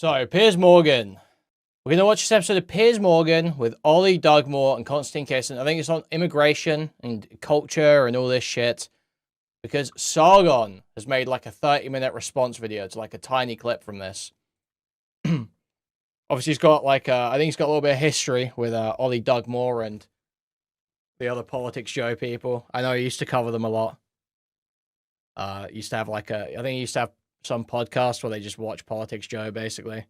So, Piers Morgan. We're going to watch this episode of Piers Morgan with Oli Dugmore and Konstantin Kisin. I think it's on immigration and culture and all this shit. Because Sargon has made like a 30-minute response video to like a tiny clip from this. Obviously, he's got like, I think he's got a little bit of history with Oli Dugmore and the other PoliticsJOE people. I know he used to cover them a lot. Used to have like I think he used to have some podcast where they just watch PoliticsJOE basically.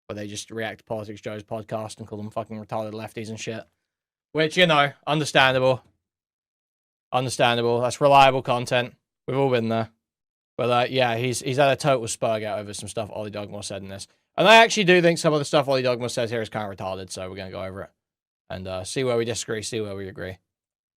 Where they just react to PoliticsJOE's podcast and call them fucking retarded lefties and shit. Which, you know, understandable. Understandable. That's reliable content. We've all been there. But yeah, he's had a total spurg out over some stuff Oli Dugmore said in this. And I actually do think some of the stuff Oli Dugmore says here is kind of retarded, so we're going to go over it. And see where we disagree, see where we agree.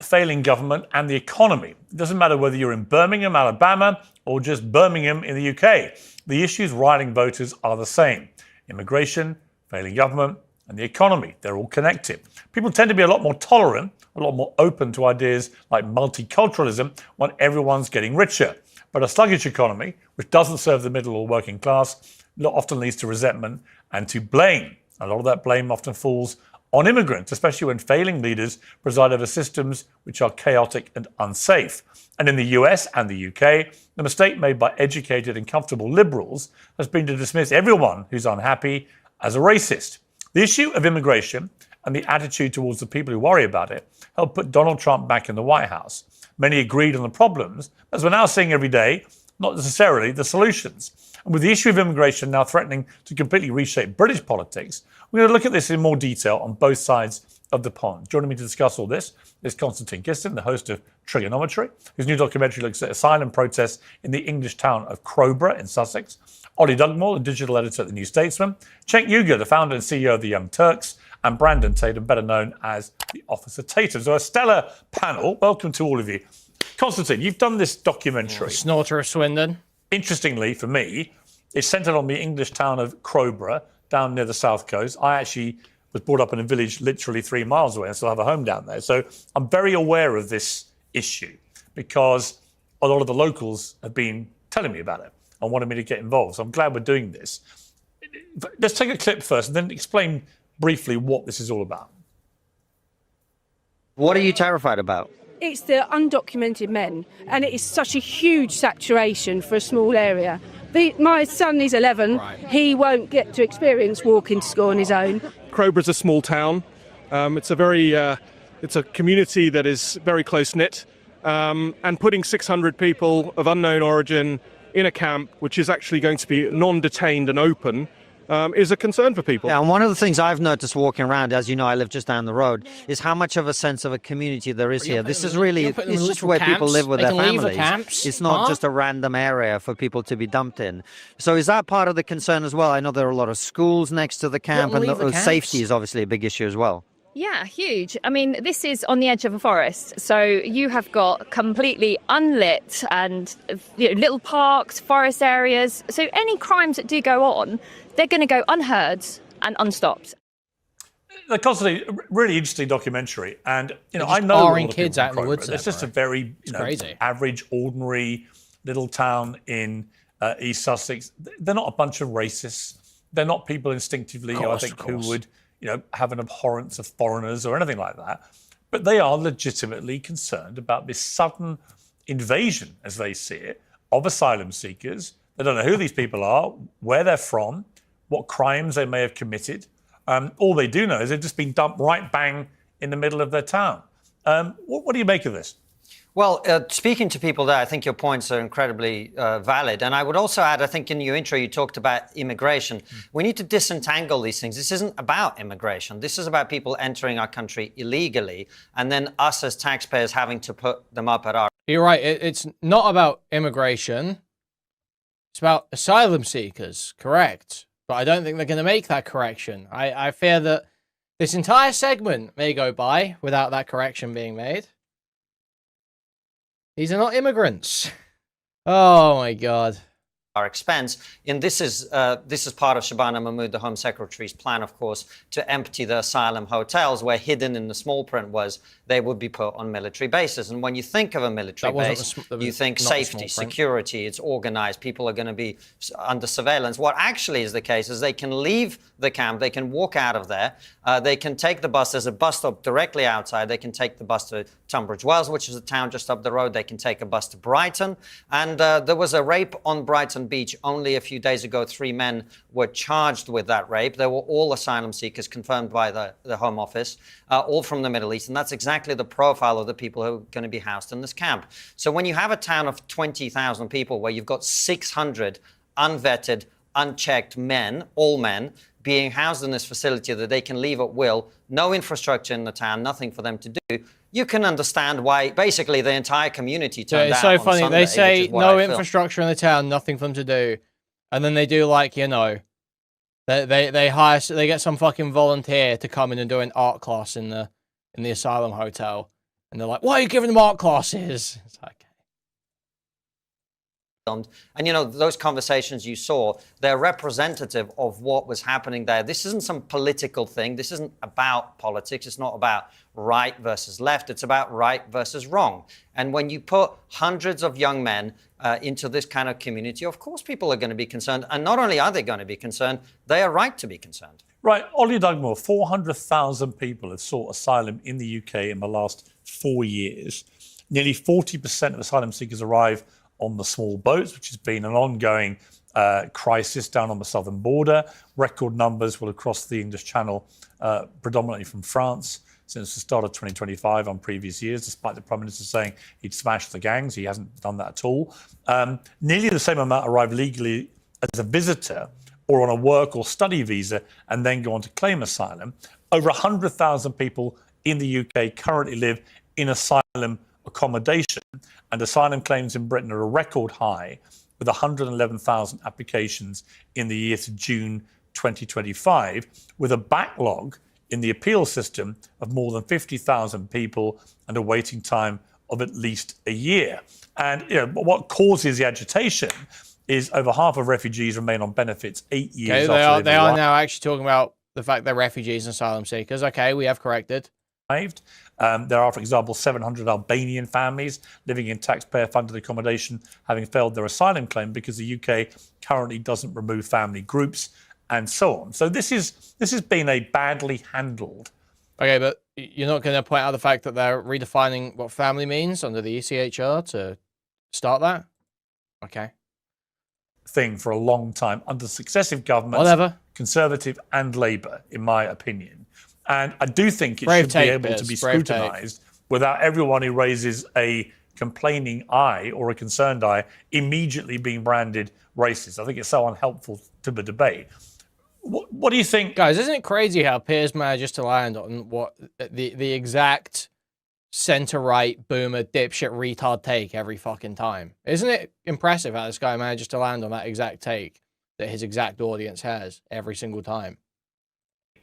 Failing government and the economy. It doesn't matter whether you're in Birmingham, Alabama, or just Birmingham in the UK. The issues riling voters are the same. Immigration, failing government, and the economy. They're all connected. People tend to be a lot more tolerant, a lot more open to ideas like multiculturalism when everyone's getting richer. But a sluggish economy, which doesn't serve the middle or working class, often leads to resentment and to blame. A lot of that blame often falls on immigrants, especially when failing leaders preside over systems which are chaotic and unsafe. And in the US and the UK, the mistake made by educated and comfortable liberals has been to dismiss everyone who's unhappy as a racist. The issue of immigration and the attitude towards the people who worry about it helped put Donald Trump back in the White House. Many agreed on the problems, as we're now seeing every day, not necessarily the solutions. And with the issue of immigration now threatening to completely reshape British politics, we're going to look at this in more detail on both sides of the pond. Joining me to discuss all this is Konstantin Kisin, the host of Trigonometry, whose new documentary looks at asylum protests in the English town of Crowborough in Sussex. Oli Dugmore, the digital editor at The New Statesman. Cenk Uygur, the founder and CEO of the Young Turks. And Brandon Tatum, better known as the Officer Tatum. So a stellar panel. Welcome to all of you. Konstantin, you've done this documentary. Snorter of Swindon. Interestingly, for me, it's centred on the English town of Crowborough, down near the south coast. I actually was brought up in a village literally 3 miles away and still have a home down there. So I'm very aware of this issue because a lot of the locals have been telling me about it and wanted me to get involved. So I'm glad we're doing this. Let's take a clip first and then explain briefly what this is all about. What are you terrified about? It's the undocumented men, and it is such a huge saturation for a small area. My son is 11. Right. He won't get to experience walking to school on his own. Crowborough's a small town. It's a community that is very close-knit. And putting 600 people of unknown origin in a camp, which is actually going to be non-detained and open, is a concern for people. Yeah, and one of the things I've noticed walking around, as you know, I live just down the road, is how much of a sense of a community there is here. This is really, it's just where people live with their families. It's not just a random area for people to be dumped in. So is that part of the concern as well? I know there are a lot of schools next to the camp, and safety is obviously a big issue as well. Yeah, huge. I mean, this is on the edge of a forest, so you have got completely unlit and little parks, forest areas. So any crimes that do go on, they're going to go unheard and unstopped. The Konstantin, really interesting documentary, and I know barring kids out in the woods. It's just a very average, ordinary little town in East Sussex. They're not a bunch of racists. They're not people instinctively, I think, who would have an abhorrence of foreigners or anything like that. But they are legitimately concerned about this sudden invasion, as they see it, of asylum seekers. They don't know who these people are, where they're from, what crimes they may have committed. All they do know is they've just been dumped right bang in the middle of their town. What do you make of this? Well, speaking to people there, I think your points are incredibly valid. And I would also add, I think in your intro, you talked about immigration. We need to disentangle these things. This isn't about immigration. This is about people entering our country illegally, and then us as taxpayers having to put them up at our... You're right. It's not about immigration. It's about asylum seekers, correct. But I don't think they're going to make that correction. I fear that this entire segment may go by without that correction being made. These are not immigrants. Oh my God. our expense. And this is part of Shabana Mahmood, the Home Secretary's plan, of course, to empty the asylum hotels, where hidden in the small print was they would be put on military bases. And when you think of a military base, you think safety, security, it's organized, people are going to be under surveillance. What actually is the case is they can leave the camp, they can walk out of there, they can take the bus, there's a bus stop directly outside, they can take the bus to Tunbridge Wells, which is a town just up the road, they can take a bus to Brighton. And there was a rape on Brighton Beach only a few days ago. 3 men were charged with that rape. They were all asylum seekers, confirmed by the Home Office, all from the Middle East. And that's exactly the profile of the people who are going to be housed in this camp. So when you have a town of 20,000 people where you've got 600 unvetted, unchecked men, all men, being housed in this facility that they can leave at will, no infrastructure in the town, nothing for them to do, you can understand why basically the entire community turned out. It's so funny. Sunday, they say no infrastructure in the town, nothing for them to do, and then they do, like, you know, they get some fucking volunteer to come in and do an art class in the asylum hotel, and they're like, "Why are you giving them art classes?" It's like. And, you know, those conversations you saw, they're representative of what was happening there. This isn't some political thing. This isn't about politics. It's not about right versus left. It's about right versus wrong. And when you put hundreds of young men into this kind of community, of course people are going to be concerned. And not only are they going to be concerned, they are right to be concerned. Right. Oli Dugmore, 400,000 people have sought asylum in the UK in the last 4 years. Nearly 40% of asylum seekers arrive on the small boats, which has been an ongoing crisis down on the southern border. Record numbers will across the English Channel, predominantly from France, since the start of 2025 on previous years, despite the Prime Minister saying he'd smashed the gangs. He hasn't done that at all. Nearly the same amount arrive legally as a visitor or on a work or study visa and then go on to claim asylum. Over 100,000 people in the UK currently live in asylum accommodation, and asylum claims in Britain are a record high, with 111,000 applications in the year to June 2025, with a backlog in the appeal system of more than 50,000 people and a waiting time of at least a year. And, you know, what causes the agitation is over half of refugees remain on benefits 8 years after they are now actually talking about the fact they're refugees and asylum seekers. Okay, we have corrected. There are, for example, 700 Albanian families living in taxpayer-funded accommodation having failed their asylum claim because the UK currently doesn't remove family groups, and so on. So this has been a badly handled. Okay, but you're not going to point out the fact that they're redefining what family means under the ECHR to start that? Okay. Thing for a long time under successive governments, whatever, Conservative and Labour, in my opinion. And I do think it should be able to be scrutinised without everyone who raises a complaining eye or a concerned eye immediately being branded racist. I think it's so unhelpful to the debate. What do you think? Guys, isn't it crazy how Piers manages to land on what the exact centre-right boomer dipshit retard take every fucking time? Isn't it impressive how this guy manages to land on that exact take that his exact audience has every single time?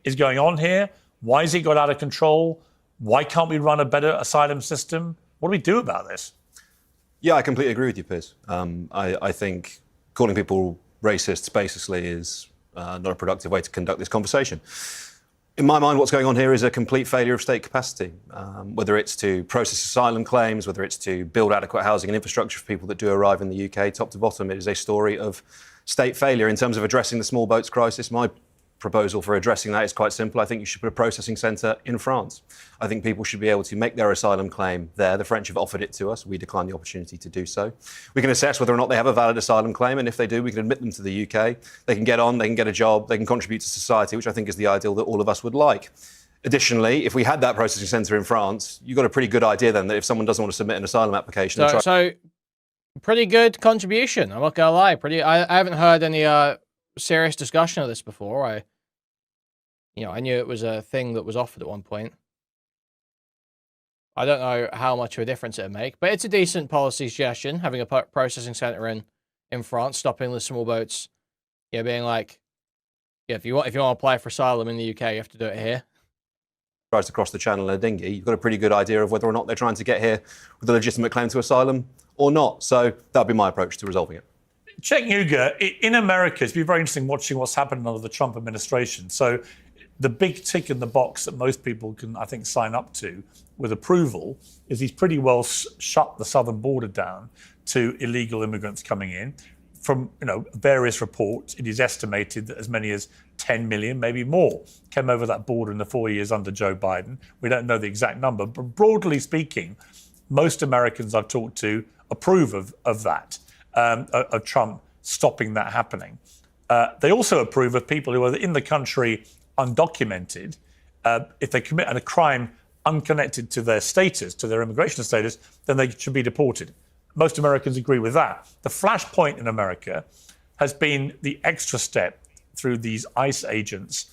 Is going on here? Why has it got out of control? Why can't we run a better asylum system? What do we do about this? Yeah, I completely agree with you, Piers. I think calling people racists basically is not a productive way to conduct this conversation. In my mind, what's going on here is a complete failure of state capacity, whether it's to process asylum claims, whether it's to build adequate housing and infrastructure for people that do arrive in the UK. Top to bottom, it is a story of state failure. In terms of addressing the small boats crisis, my proposal for addressing that is quite simple. I think you should put a processing centre in France. I think people should be able to make their asylum claim there. The French have offered it to us. We declined the opportunity to do so. We can assess whether or not they have a valid asylum claim, and if they do, we can admit them to the UK. They can get on, they can get a job, they can contribute to society, which I think is the ideal that all of us would like. Additionally, if we had that processing centre in France, you've got a pretty good idea then that if someone doesn't want to submit an asylum application... So pretty good contribution, I'm not going to lie. I haven't heard any... serious discussion of this before. I knew it was a thing that was offered at one point. I don't know how much of a difference it would make, but it's a decent policy suggestion, having a processing center in France, stopping the small boats. Yeah, being like, yeah, if you want to apply for asylum in the UK, you have to do it here. Tries to cross the channel in a dinghy, you've got a pretty good idea of whether or not they're trying to get here with a legitimate claim to asylum or not. So that would be my approach to resolving it. Cenk Uygur, in America, it's been very interesting watching what's happened under the Trump administration. So the big tick in the box that most people can, I think, sign up to with approval is he's pretty well shut the southern border down to illegal immigrants coming in. From various reports, it is estimated that as many as 10 million, maybe more, came over that border in the 4 years under Joe Biden. We don't know the exact number, but broadly speaking, most Americans I've talked to approve of that, of Trump stopping that happening. They also approve of people who are in the country undocumented. If they commit a crime unconnected to their status, to their immigration status, then they should be deported. Most Americans agree with that. The flashpoint in America has been the extra step through these ICE agents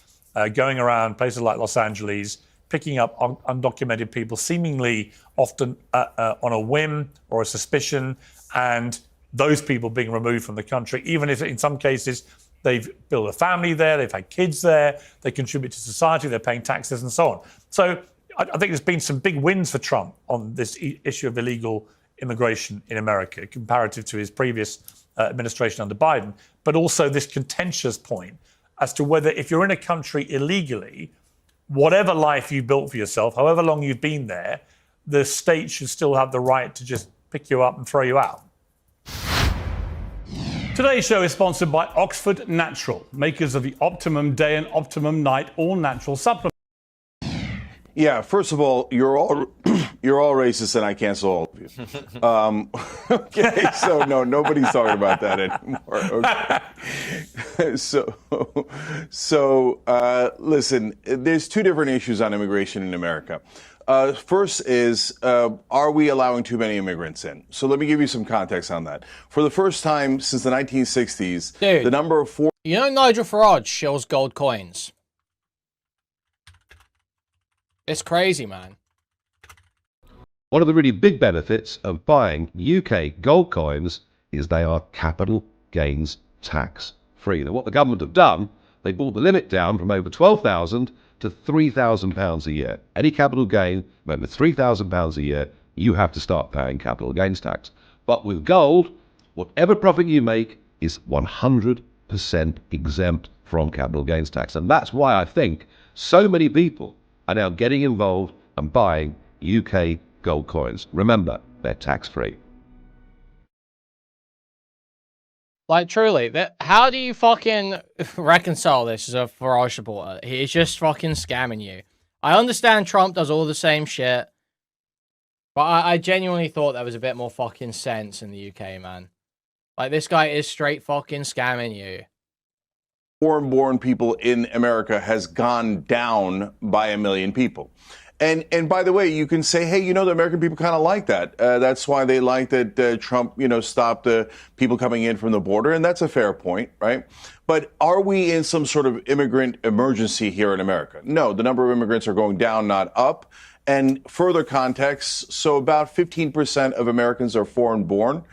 going around places like Los Angeles, picking up undocumented people, seemingly often on a whim or a suspicion, and those people being removed from the country, even if in some cases they've built a family there, they've had kids there, they contribute to society, they're paying taxes and so on. So I think there's been some big wins for Trump on this issue of illegal immigration in America, comparative to his previous administration under Biden, but also this contentious point as to whether if you're in a country illegally, whatever life you've built for yourself, however long you've been there, the state should still have the right to just pick you up and throw you out. Today's show is sponsored by Oxford Natural, makers of the Optimum Day and Optimum Night all-natural supplements. Yeah, first of all, you're all racist, and I cancel all of you. Okay, so no, nobody's talking about that anymore. Okay. So listen, there's two different issues on immigration in America. First is, are we allowing too many immigrants in? So let me give you some context on that. For the first time since the 1960s, Dude, the number of Nigel Farage shills gold coins. It's crazy, man. One of the really big benefits of buying UK gold coins is they are capital gains tax free. Now, what the government have done, they brought the limit down from over £12,000 to £3,000 a year. Any capital gain over £3,000 a year, you have to start paying capital gains tax. But with gold, whatever profit you make is 100% exempt from capital gains tax. And that's why I think so many people are now getting involved and buying UK gold coins. Remember, they're tax-free. Like, truly, how do you fucking reconcile this as a Farage supporter? He's just fucking scamming you. I understand Trump does all the same shit, but I genuinely thought there was a bit more fucking sense in the UK, man. Like, this guy is straight fucking scamming you. foreign-born people in America has gone down by 1 million people. And by the way, you can say, hey, the American people kind of like that. That's why they like that Trump, stopped the people coming in from the border. And that's a fair point, right? But are we in some sort of immigrant emergency here in America? No, the number of immigrants are going down, not up. And further context, so about 15% of Americans are foreign-born.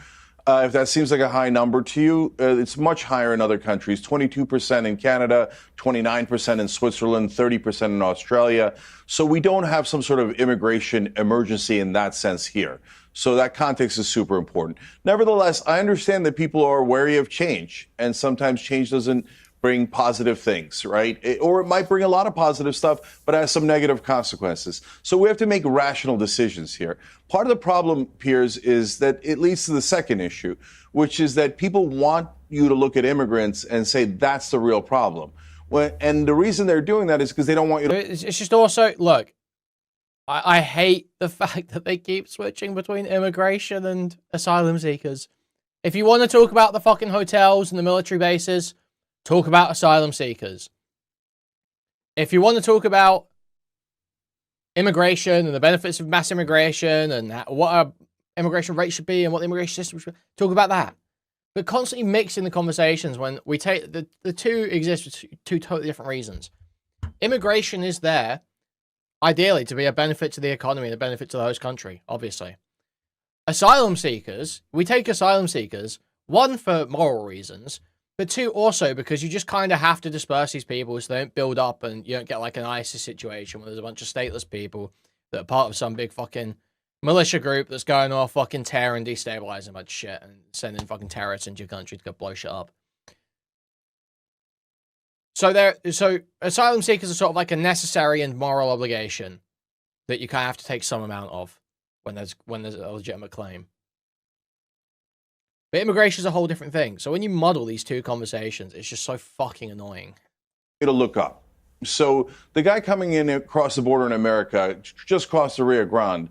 If that seems like a high number to you, it's much higher in other countries. 22% in Canada, 29% in Switzerland, 30% in Australia. So we don't have some sort of immigration emergency in that sense here. So that context is super important. Nevertheless, I understand that people are wary of change, and sometimes change doesn't bring positive things, right? Or it might bring a lot of positive stuff, but has some negative consequences. So we have to make rational decisions here. Part of the problem, Piers, is that it leads to the second issue, which is that people want you to look at immigrants and say that's the real problem. And the reason they're doing that is because they don't want you to... It's just also, look, I hate the fact that they keep switching between immigration and asylum seekers. If you want to talk about the fucking hotels and the military bases, talk about asylum seekers. If you want to talk about immigration and the benefits of mass immigration and what our immigration rate should be and what the immigration system should be, talk about that. But constantly mixing the conversations when we take the two exist for two totally different reasons. Immigration is there, ideally, to be a benefit to the economy and a benefit to the host country, obviously. Asylum seekers, we take asylum seekers, one, for moral reasons, but two, also because you just kind of have to disperse these people so they don't build up and you don't get like an ISIS situation where there's a bunch of stateless people that are part of some big fucking militia group that's going off fucking terror and destabilizing a bunch of shit and sending fucking terrorists into your country to go blow shit up. So asylum seekers are sort of like a necessary and moral obligation that you kind of have to take some amount of when there's a legitimate claim. But immigration is a whole different thing. So when you muddle these two conversations, it's just so fucking annoying. To look up. So the guy coming in across the border in America, just across the Rio Grande,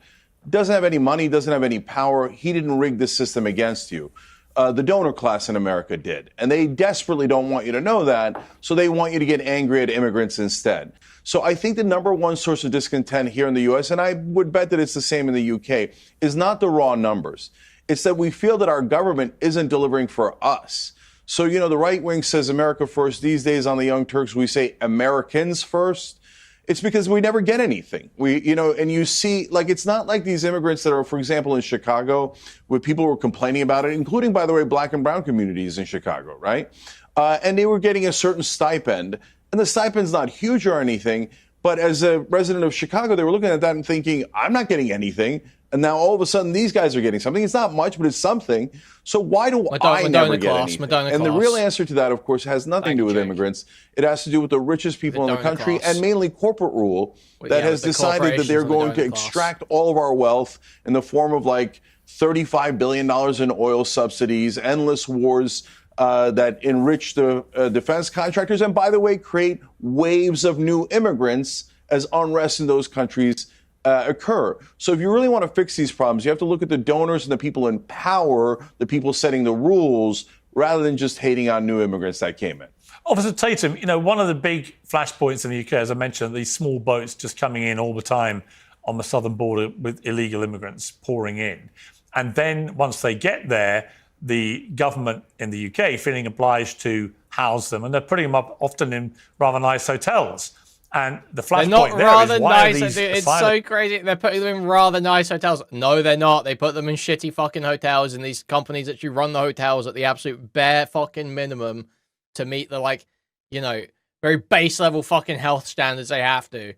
doesn't have any money, doesn't have any power. He didn't rig the system against you. The donor class in America did. And they desperately don't want you to know that, so they want you to get angry at immigrants instead. So I think the number one source of discontent here in the U.S., and I would bet that it's the same in the U.K., is not the raw numbers. It's that we feel that our government isn't delivering for us. So, you know, the right wing says America first. These days on the Young Turks, we say Americans first. It's because we never get anything. And you see, like, it's not like these immigrants that are, for example, in Chicago, where people were complaining about it, including, by the way, black and brown communities in Chicago, right? And they were getting a certain stipend. And the stipend's not huge or anything. But as a resident of Chicago, they were looking at that and thinking, I'm not getting anything. And now all of a sudden these guys are getting something. It's not much, but it's something. So why do I never get anything? And the real answer to that, of course, has nothing to do with immigrants. It has to do with the richest people in the country and mainly corporate rule that has decided that they're going to extract all of our wealth in the form of like $35 billion in oil subsidies, endless wars that enrich the defense contractors, and by the way, create waves of new immigrants as unrest in those countries occur. So if you really want to fix these problems, you have to look at the donors and the people in power, the people setting the rules, rather than just hating on new immigrants that came in. Officer Tatum, you know, one of the big flashpoints in the UK, as I mentioned, these small boats just coming in all the time on the southern border with illegal immigrants pouring in. And then once they get there, the government in the UK feeling obliged to house them, and they're putting them up often in rather nice hotels. And the flashpoint there is, why are these it's so crazy. They're putting them in rather nice hotels. No, they're not. They put them in shitty fucking hotels, and these companies actually run the hotels at the absolute bare fucking minimum to meet the, like, you know, very base level fucking health standards they have to.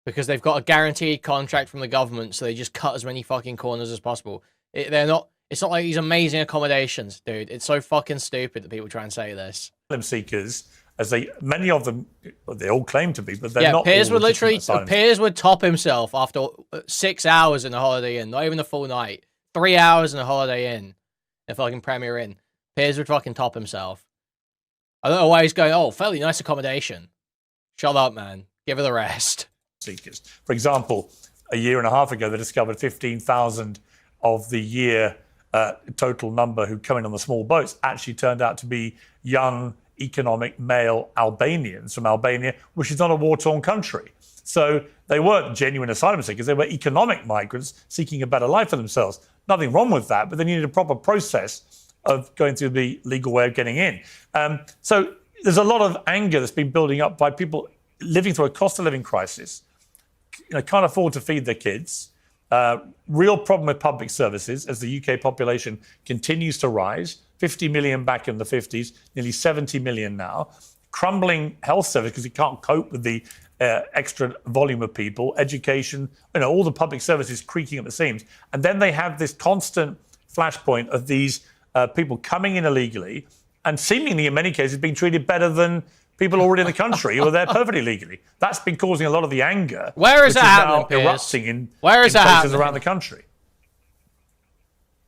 Because they've got a guaranteed contract from the government, so they just cut as many fucking corners as possible. It's not like these amazing accommodations, dude. It's so fucking stupid that people try and say this. Asylum seekers, many of them, they all claim to be, but they're not. Piers would top himself after 6 hours in a Holiday Inn, not even a full night. 3 hours in a Holiday Inn, if I can Premier Inn. Piers would fucking top himself. I don't know why he's going, oh, fairly nice accommodation. Shut up, man. Give her the rest. Seekers. For example, a year and a half ago, they discovered 15,000 of the year total number who come in on the small boats actually turned out to be young, economic male Albanians from Albania, which is not a war-torn country. So they weren't genuine asylum seekers. They were economic migrants seeking a better life for themselves. Nothing wrong with that, but they needed a proper process of going through the legal way of getting in. So there's a lot of anger that's been building up by people living through a cost of living crisis, can't afford to feed their kids, real problem with public services as the UK population continues to rise, 50 million back in the 50s, nearly 70 million now, crumbling health service because you can't cope with the extra volume of people, education, all the public services creaking at the seams. And then they have this constant flashpoint of these people coming in illegally and seemingly in many cases being treated better than people already in the country who are there perfectly legally. That's been causing a lot of the anger. Where is that happening, Piers? Erupting in places around the country.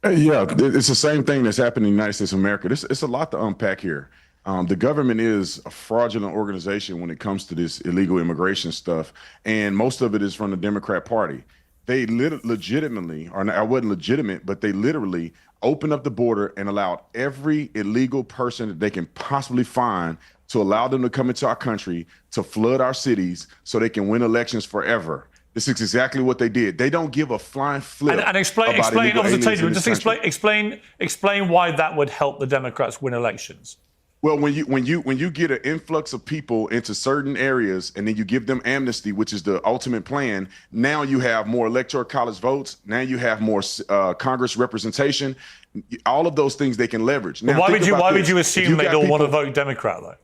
Yeah, it's the same thing that's happening in the United States of America. It's a lot to unpack here. The government is a fraudulent organization when it comes to this illegal immigration stuff, and most of it is from the Democrat Party. They legitimately, or I wasn't legitimate, but they literally opened up the border and allowed every illegal person that they can possibly find to allow them to come into our country, to flood our cities so they can win elections forever. This is exactly what they did. They don't give a flying flip. And explain, Officer Tatum, just explain why that would help the Democrats win elections. Well, when you get an influx of people into certain areas and then you give them amnesty, which is the ultimate plan, now you have more electoral college votes. Now you have more Congress representation. All of those things they can leverage. Now, why would you assume they'd all want to vote Democrat though?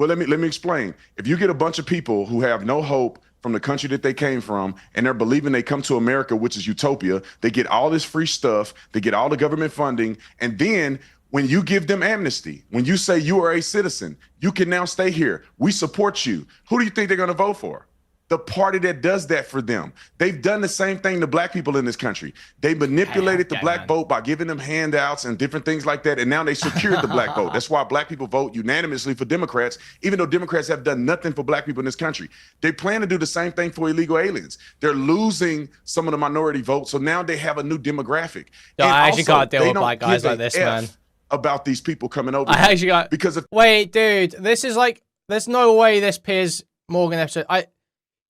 Well, let me explain. If you get a bunch of people who have no hope from the country that they came from, and they're believing they come to America, which is utopia, they get all this free stuff, they get all the government funding, and then when you give them amnesty, when you say you are a citizen, you can now stay here, we support you, who do you think they're going to vote for? The party that does that for them. They've done the same thing to black people in this country. They manipulated the black vote by giving them handouts and different things like that, and now they secured the black vote. That's why black people vote unanimously for Democrats, even though Democrats have done nothing for black people in this country. They plan to do the same thing for illegal aliens. They're losing some of the minority votes, so now they have a new demographic. No, and I actually also, can't deal they with don't black guys give like a this, F man. About these people coming over I here. actually got... Because if... Wait, dude, this is like... There's no way this Piers Morgan episode...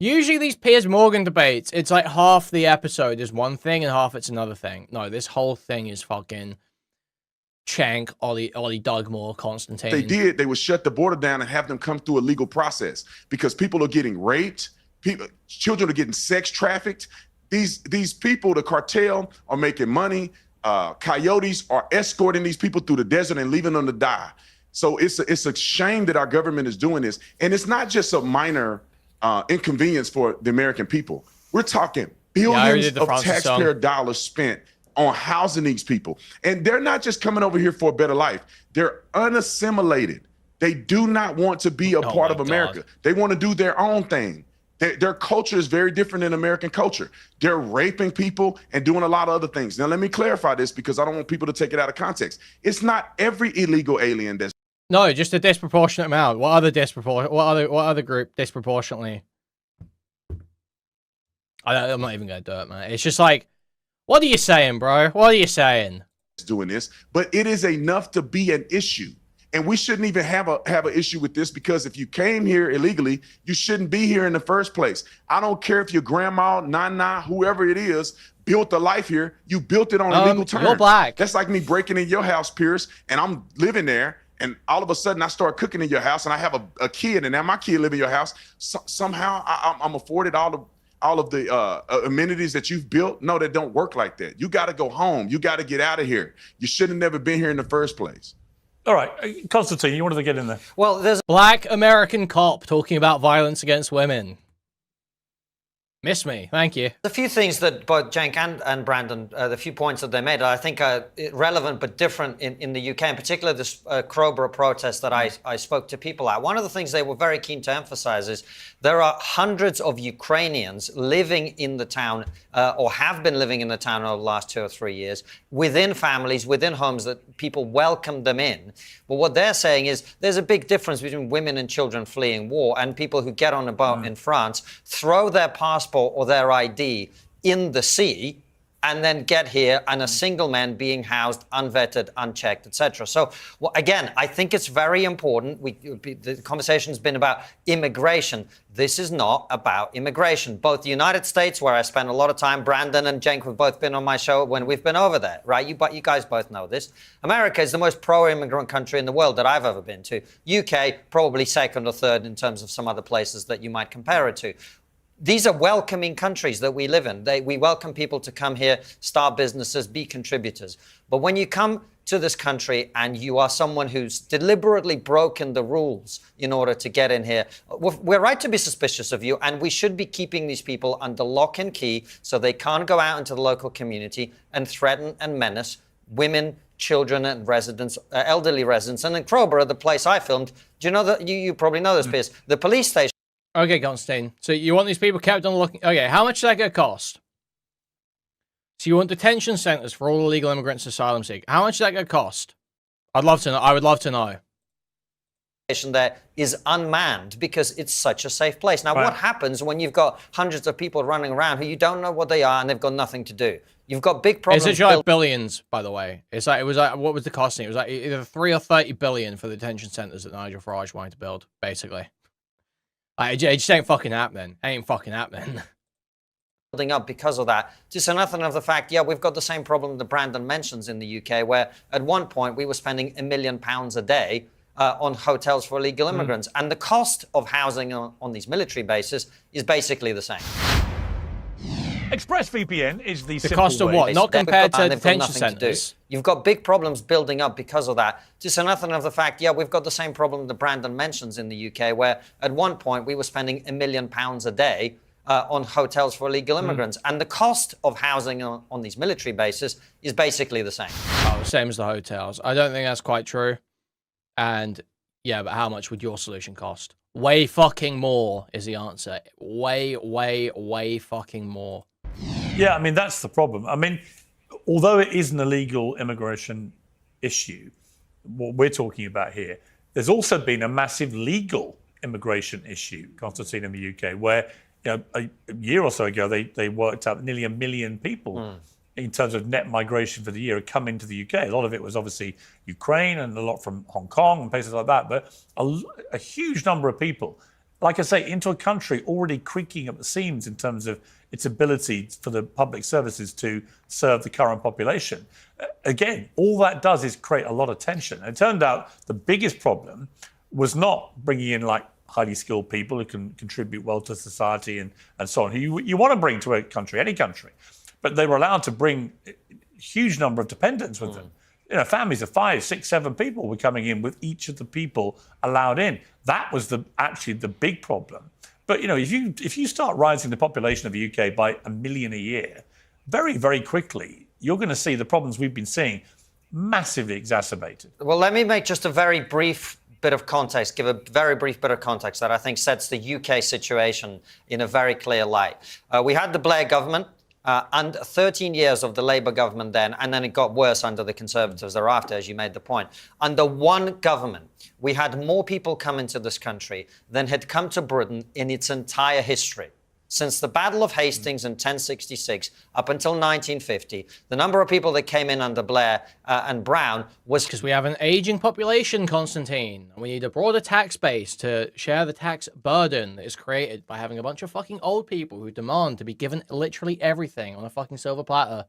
Usually these Piers Morgan debates, it's like half the episode is one thing and half it's another thing. No, this whole thing is fucking Cenk, Oli Dugmore, Konstantin. They would shut the border down and have them come through a legal process because people are getting raped, children are getting sex trafficked. These people, the cartel, are making money. Coyotes are escorting these people through the desert and leaving them to die. So it's a shame that our government is doing this. And it's not just a minor inconvenience for the American people. We're talking billions of taxpayer dollars spent on housing these people. And they're not just coming over here for a better life. They're unassimilated. They do not want to be a part of America. They want to do their own thing. Their culture is very different than American culture. They're raping people and doing a lot of other things. Now, let me clarify this because I don't want people to take it out of context. It's not every illegal alien that's... No, just a disproportionate amount. What other group disproportionately? I'm not even going to do it, man. It's just like, what are you saying, bro? What are you saying? Doing this, but it is enough to be an issue. And we shouldn't even have an issue with this because if you came here illegally, you shouldn't be here in the first place. I don't care if your grandma, nana, whoever it is, built a life here. You built it on illegal terms. You're black. That's like me breaking in your house, Piers, and I'm living there. And all of a sudden, I start cooking in your house, and I have a kid, and now my kid live in your house. Somehow, I'm afforded all of the amenities that you've built. No, that don't work like that. You got to go home. You got to get out of here. You should have never been here in the first place. All right, Konstantin, you wanted to get in there. Well, there's Black American cop talking about violence against women. Miss me, thank you. A few things that both Cenk and Brandon, the few points that they made, I think are relevant but different in the UK, in particular this Crowborough protest that I spoke to people at. One of the things they were very keen to emphasize is there are hundreds of Ukrainians living in the town or have been living in the town over the last 2 or 3 years, within families, within homes that people welcome them in. But what they're saying is there's a big difference between women and children fleeing war and people who get on a boat in France, throw their passport or their ID in the sea, and then get here and a single man being housed, unvetted, unchecked, etc. So, well, again, I think it's very important. The conversation's been about immigration. This is not about immigration. Both the United States, where I spend a lot of time, Brandon and Cenk have both been on my show when we've been over there, right? You guys both know this. America is the most pro-immigrant country in the world that I've ever been to. UK, probably second or third in terms of some other places that you might compare it to. These are welcoming countries that we live in. We welcome people to come here, start businesses, be contributors. But when you come to this country and you are someone who's deliberately broken the rules in order to get in here, we're right to be suspicious of you, and we should be keeping these people under lock and key so they can't go out into the local community and threaten and menace women, children and residents, elderly residents. And in Crowborough, the place I filmed, do you know that you probably know this, Piers, the police station. Okay, Konstantin. So you want these people kept on looking... Okay, how much is that going to cost? So you want detention centers for all illegal immigrants asylum seekers. How much is that going to cost? I'd love to know. I would love to know. There is unmanned because it's such a safe place. Now, what happens when you've got hundreds of people running around who you don't know what they are and they've got nothing to do? You've got big problems. It's like billions, by the way. It was like, what was the costing? It was like either 3 or 30 billion for the detention centers that Nigel Farage wanted to build, basically. It just ain't fucking happening. Ain't fucking happening. Building up because of that. Just nothing of the fact, yeah, we've got the same problem that Brandon mentions in the UK, where at one point we were spending £1 million a day on hotels for illegal immigrants. And the cost of housing on these military bases is basically the same. ExpressVPN is the cost of what? Not compared to detention centres. You've got big problems building up because of that. Just another of the fact, yeah, we've got the same problem that Brandon mentions in the UK, where at one point we were spending £1 million a day on hotels for illegal immigrants. And the cost of housing on these military bases is basically the same. Oh, same as the hotels. I don't think that's quite true. And yeah, but how much would your solution cost? Way fucking more is the answer. Way, way, way fucking more. Yeah, I mean, that's the problem. I mean, although it is an illegal immigration issue, what we're talking about here, there's also been a massive legal immigration issue, Konstantin, in the UK, where a year or so ago, they worked out nearly 1 million people in terms of net migration for the year had come into the UK. A lot of it was obviously Ukraine and a lot from Hong Kong and places like that, but a huge number of people, like I say, into a country already creaking at the seams in terms of its ability for the public services to serve the current population. Again, all that does is create a lot of tension. And it turned out the biggest problem was not bringing in like highly skilled people who can contribute well to society and so on, who you want to bring to a country, any country. But they were allowed to bring a huge number of dependents with them. Families of 5, 6, 7 people were coming in with each of the people allowed in. That was actually the big problem. But if you start rising the population of the UK by 1 million a year, very, very quickly, you're going to see the problems we've been seeing massively exacerbated. Well, let me make just a very brief bit of context, give a very brief bit of context that I think sets the UK situation in a very clear light. We had the Blair government, and 13 years of the Labour government then, and then it got worse under the Conservatives thereafter, as you made the point. Under one government, we had more people come into this country than had come to Britain in its entire history. Since the Battle of Hastings in 1066 up until 1950, the number of people that came in under Blair and Brown was... Because we have an aging population, Konstantin. And we need a broader tax base to share the tax burden that is created by having a bunch of fucking old people who demand to be given literally everything on a fucking silver platter.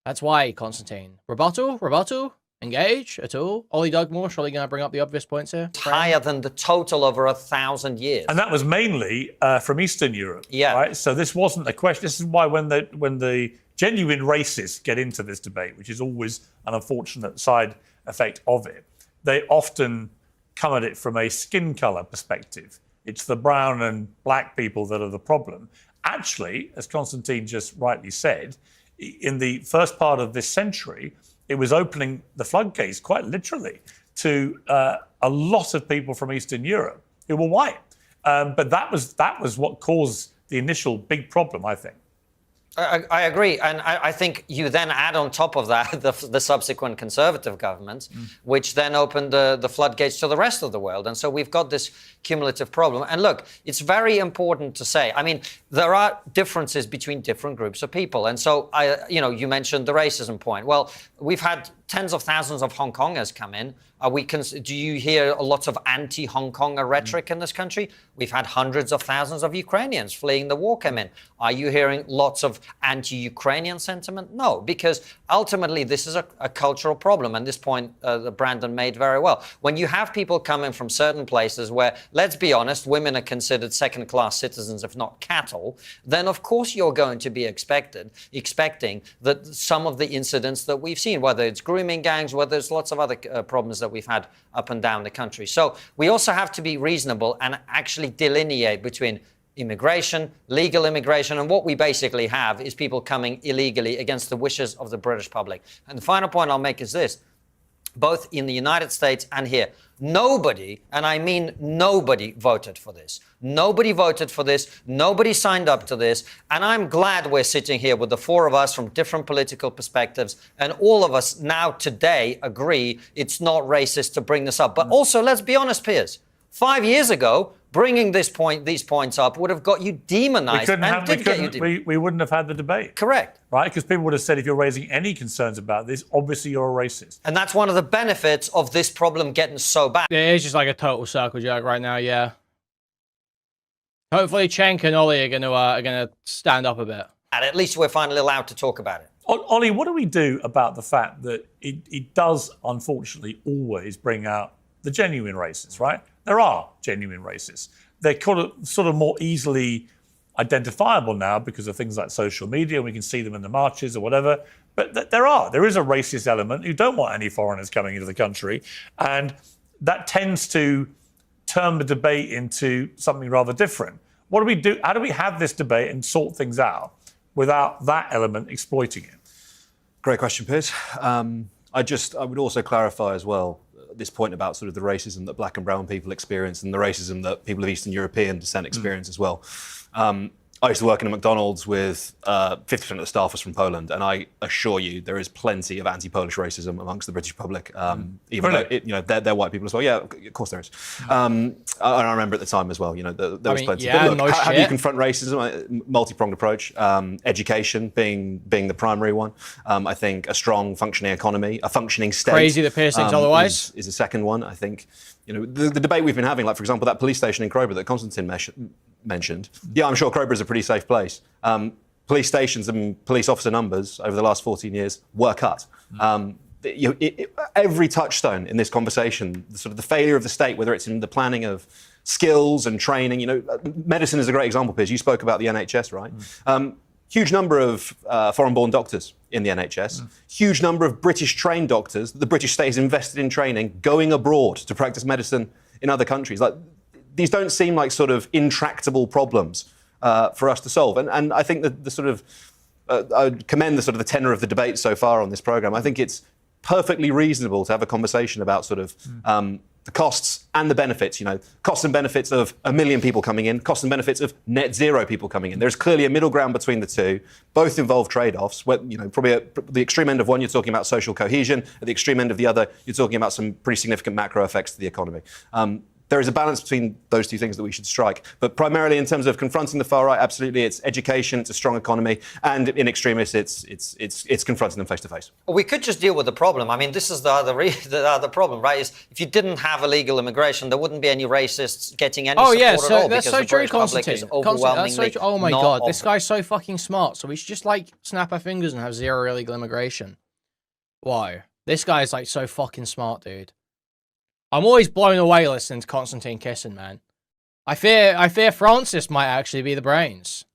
That's why, Konstantin. Rebuttal? Rebuttal? Engage at all? Oli Dugmore, surely going to bring up the obvious points here? Higher than the total over 1,000 years. And that was mainly from Eastern Europe. Yeah. Right? So this wasn't a question. This is why when the genuine racists get into this debate, which is always an unfortunate side effect of it, they often come at it from a skin colour perspective. It's the brown and black people that are the problem. Actually, as Konstantin just rightly said, in the first part of this century, it was opening the floodgates, quite literally, to a lot of people from Eastern Europe who were white. But that was what caused the initial big problem, I think. I agree. And I think you then add on top of that the subsequent Conservative governments, which then opened the floodgates to the rest of the world. And so we've got this cumulative problem. And look, it's very important to say, I mean, there are differences between different groups of people. And so, you mentioned the racism point. Well, we've had tens of thousands of Hong Kongers come in. Do you hear lots of anti-Hong Konger rhetoric in this country? We've had hundreds of thousands of Ukrainians fleeing the war come in. Are you hearing lots of anti-Ukrainian sentiment? No, because ultimately this is a cultural problem. And this point Brandon made very well. When you have people coming from certain places where, let's be honest, women are considered second-class citizens, if not cattle, then of course you're going to be expecting that some of the incidents that we've seen, whether it's grooming gangs, whether there's lots of other problems that we've had up and down the country. So we also have to be reasonable and actually delineate between immigration, legal immigration, and what we basically have is people coming illegally against the wishes of the British public. And the final point I'll make is this. Both in the United States and here, nobody, and I mean nobody, voted for this. Nobody voted for this. Nobody signed up to this. And I'm glad we're sitting here with the four of us from different political perspectives. And all of us now today agree it's not racist to bring this up. But also, let's be honest, Piers, 5 years ago, bringing these points up would have got you demonized. We wouldn't have had the debate. Correct. Right? Because people would have said, if you're raising any concerns about this, obviously you're a racist. And that's one of the benefits of this problem getting so bad. Yeah, it's just like a total circle jerk right now, yeah. Hopefully Cenk and Oli are gonna stand up a bit. And at least we're finally allowed to talk about it. Oli, what do we do about the fact that it does, unfortunately, always bring out the genuine racists, right? There are genuine racists. They're sort of more easily identifiable now because of things like social media, and we can see them in the marches or whatever. But there is a racist element who don't want any foreigners coming into the country, and that tends to turn the debate into something rather different. What do we do? How do we have this debate and sort things out without that element exploiting it? Great question, Piers. I would also clarify as well this point about sort of the racism that black and brown people experience and the racism that people of Eastern European descent experience as well. I used to work in a McDonald's with 50% of the staff was from Poland, and I assure you there is plenty of anti-Polish racism amongst the British public, even though they're white people as well. Yeah, of course there is. And I remember at the time as well, there was plenty. Yeah, but look, how do you confront racism? Multi-pronged approach. Education being the primary one. I think a strong functioning economy, a functioning state. Crazy that Piers thinks otherwise. Is the second one. I think the debate we've been having, like for example that police station in Kroger that Konstantin mentioned. Yeah, I'm sure Kroger is a pretty safe place. Police stations and police officer numbers over the last 14 years were cut. Every touchstone in this conversation, sort of the failure of the state, whether it's in the planning of skills and training, medicine is a great example, Piers. You spoke about the NHS, right? Huge number of foreign-born doctors in the NHS. Huge number of British-trained doctors that the British state has invested in training, going abroad to practice medicine in other countries. These don't seem like sort of intractable problems for us to solve. And I think that I commend the tenor of the debate so far on this programme. I think it's perfectly reasonable to have a conversation about sort of the costs and the benefits, costs and benefits of 1 million people coming in, costs and benefits of net zero people coming in. There's clearly a middle ground between the two. Both involve trade-offs. Probably at the extreme end of one, you're talking about social cohesion. At the extreme end of the other, you're talking about some pretty significant macro effects to the economy. There is a balance between those two things that we should strike. But primarily in terms of confronting the far right, absolutely, it's education, it's a strong economy, and in extremis, it's confronting them face to face. We could just deal with the problem. I mean, this is the other problem, right? Is if you didn't have illegal immigration, there wouldn't be any racists getting any support at all. That's so true, Konstantin. Oh my God, this guy's so fucking smart. So we should just snap our fingers and have zero illegal immigration. Why? This guy's so fucking smart, dude. I'm always blown away listening to Konstantin Kisin, man. I fear Francis might actually be the brains.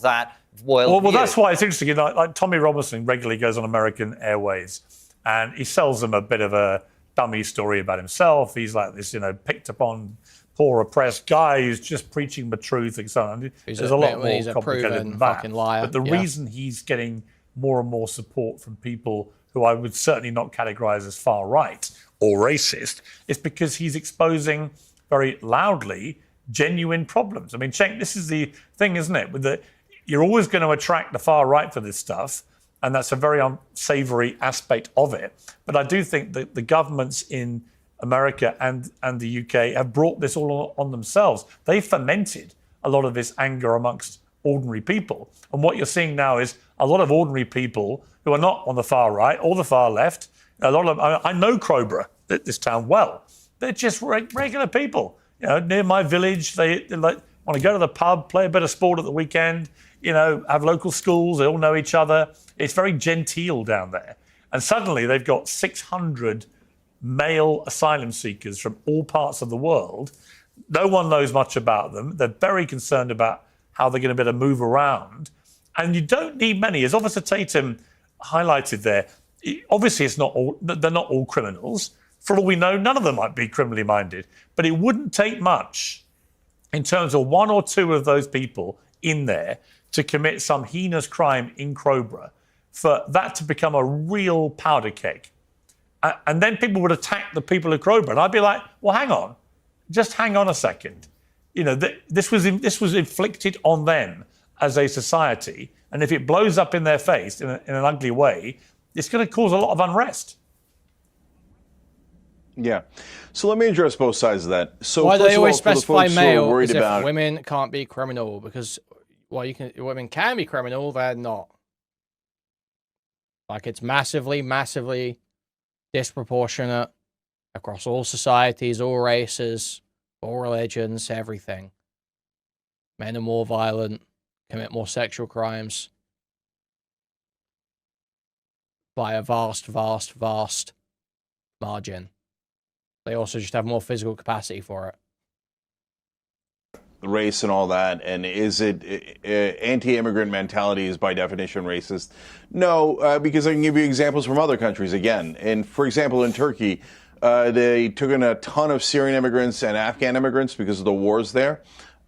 Well, that's why it's interesting. Like Tommy Robinson regularly goes on American Airways, and he sells them a bit of a dummy story about himself. He's like this, picked upon, poor, oppressed guy who's just preaching the truth and so on. There's a lot more complicated than that. Fucking liar. But the reason he's getting more and more support from people who I would certainly not categorize as far right or racist, is because he's exposing very loudly genuine problems. I mean, Cenk, this is the thing, isn't it? You're always going to attract the far right for this stuff, and that's a very unsavory aspect of it. But I do think that the governments in America and the UK have brought this all on themselves. They fermented a lot of this anger amongst ordinary people. And what you're seeing now is a lot of ordinary people who are not on the far right or the far left. I know Crowborough, this town, well. They're just regular people. Near my village, they want to go to the pub, play a bit of sport at the weekend, have local schools, they all know each other. It's very genteel down there. And suddenly they've got 600 male asylum seekers from all parts of the world. No one knows much about them. They're very concerned about how they're going to be able to move around. And you don't need many. As Officer Tatum highlighted there, obviously they're not all criminals. For all we know, none of them might be criminally minded. But it wouldn't take much in terms of one or two of those people in there to commit some heinous crime in Crowborough for that to become a real powder keg. And then people would attack the people of Crowborough. And I'd be like, well, hang on. Just hang on a second. This was inflicted on them as a society. And if it blows up in their face in an ugly way, it's going to cause a lot of unrest. Yeah. So let me address both sides of that. So why do they always specify male as if women can't be criminal? Because women can be criminal, they're not. It's massively, massively disproportionate across all societies, all races, all religions, everything. Men are more violent, commit more sexual crimes by a vast, vast, vast margin. They also just have more physical capacity for it. race and all that, and is it anti-immigrant mentality is by definition racist? No, because I can give you examples from other countries again. And for example, in Turkey, they took in a ton of Syrian immigrants and Afghan immigrants because of the wars there.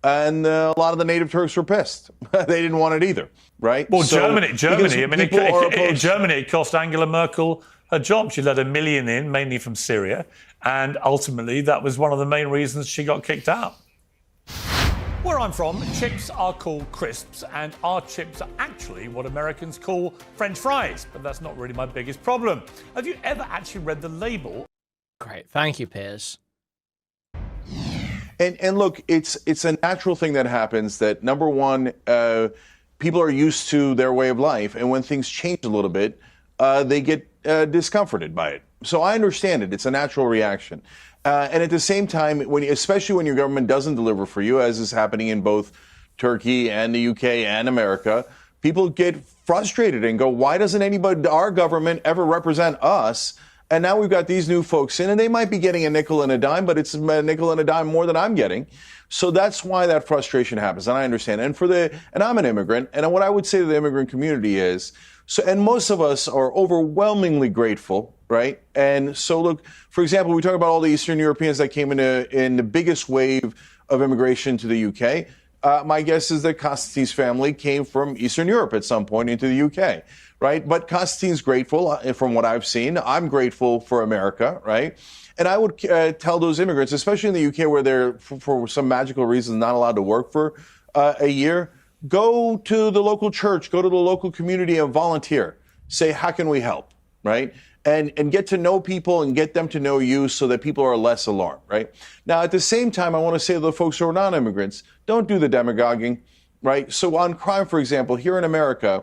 And a lot of the native Turks were pissed. They didn't want it either, right? Well, So, Germany. I mean, in opposed. Germany, it cost Angela Merkel her job. She let 1 million in, mainly from Syria, and ultimately that was one of the main reasons she got kicked out. Where I'm from, chips are called crisps, and our chips are actually what Americans call French fries. But that's not really my biggest problem. Have you ever actually read the label? Great, thank you, Piers. And look, it's a natural thing that happens that, number one, people are used to their way of life. And when things change a little bit, they get discomforted by it. So I understand it. It's a natural reaction. And at the same time, especially when your government doesn't deliver for you, as is happening in both Turkey and the UK and America, people get frustrated and go, why doesn't our government ever represent us? And now we've got these new folks in, and they might be getting a nickel and a dime, but it's a nickel and a dime more than I'm getting. So that's why that frustration happens, and I understand. And I'm an immigrant, and what I would say to the immigrant community is, and most of us are overwhelmingly grateful, right? And so look, for example, we talk about all the Eastern Europeans that came in the biggest wave of immigration to the UK. My guess is that Konstantin's family came from Eastern Europe at some point into the UK. Right? But Konstantin's grateful from what I've seen. I'm grateful for America, right? And I would tell those immigrants, especially in the UK where they're, for some magical reason, not allowed to work for a year, go to the local church, go to the local community and volunteer. Say, how can we help, right? And get to know people and get them to know you so that people are less alarmed, right? Now, at the same time, I want to say to the folks who are non-immigrants, don't do the demagoguing, right? So on crime, for example, here in America,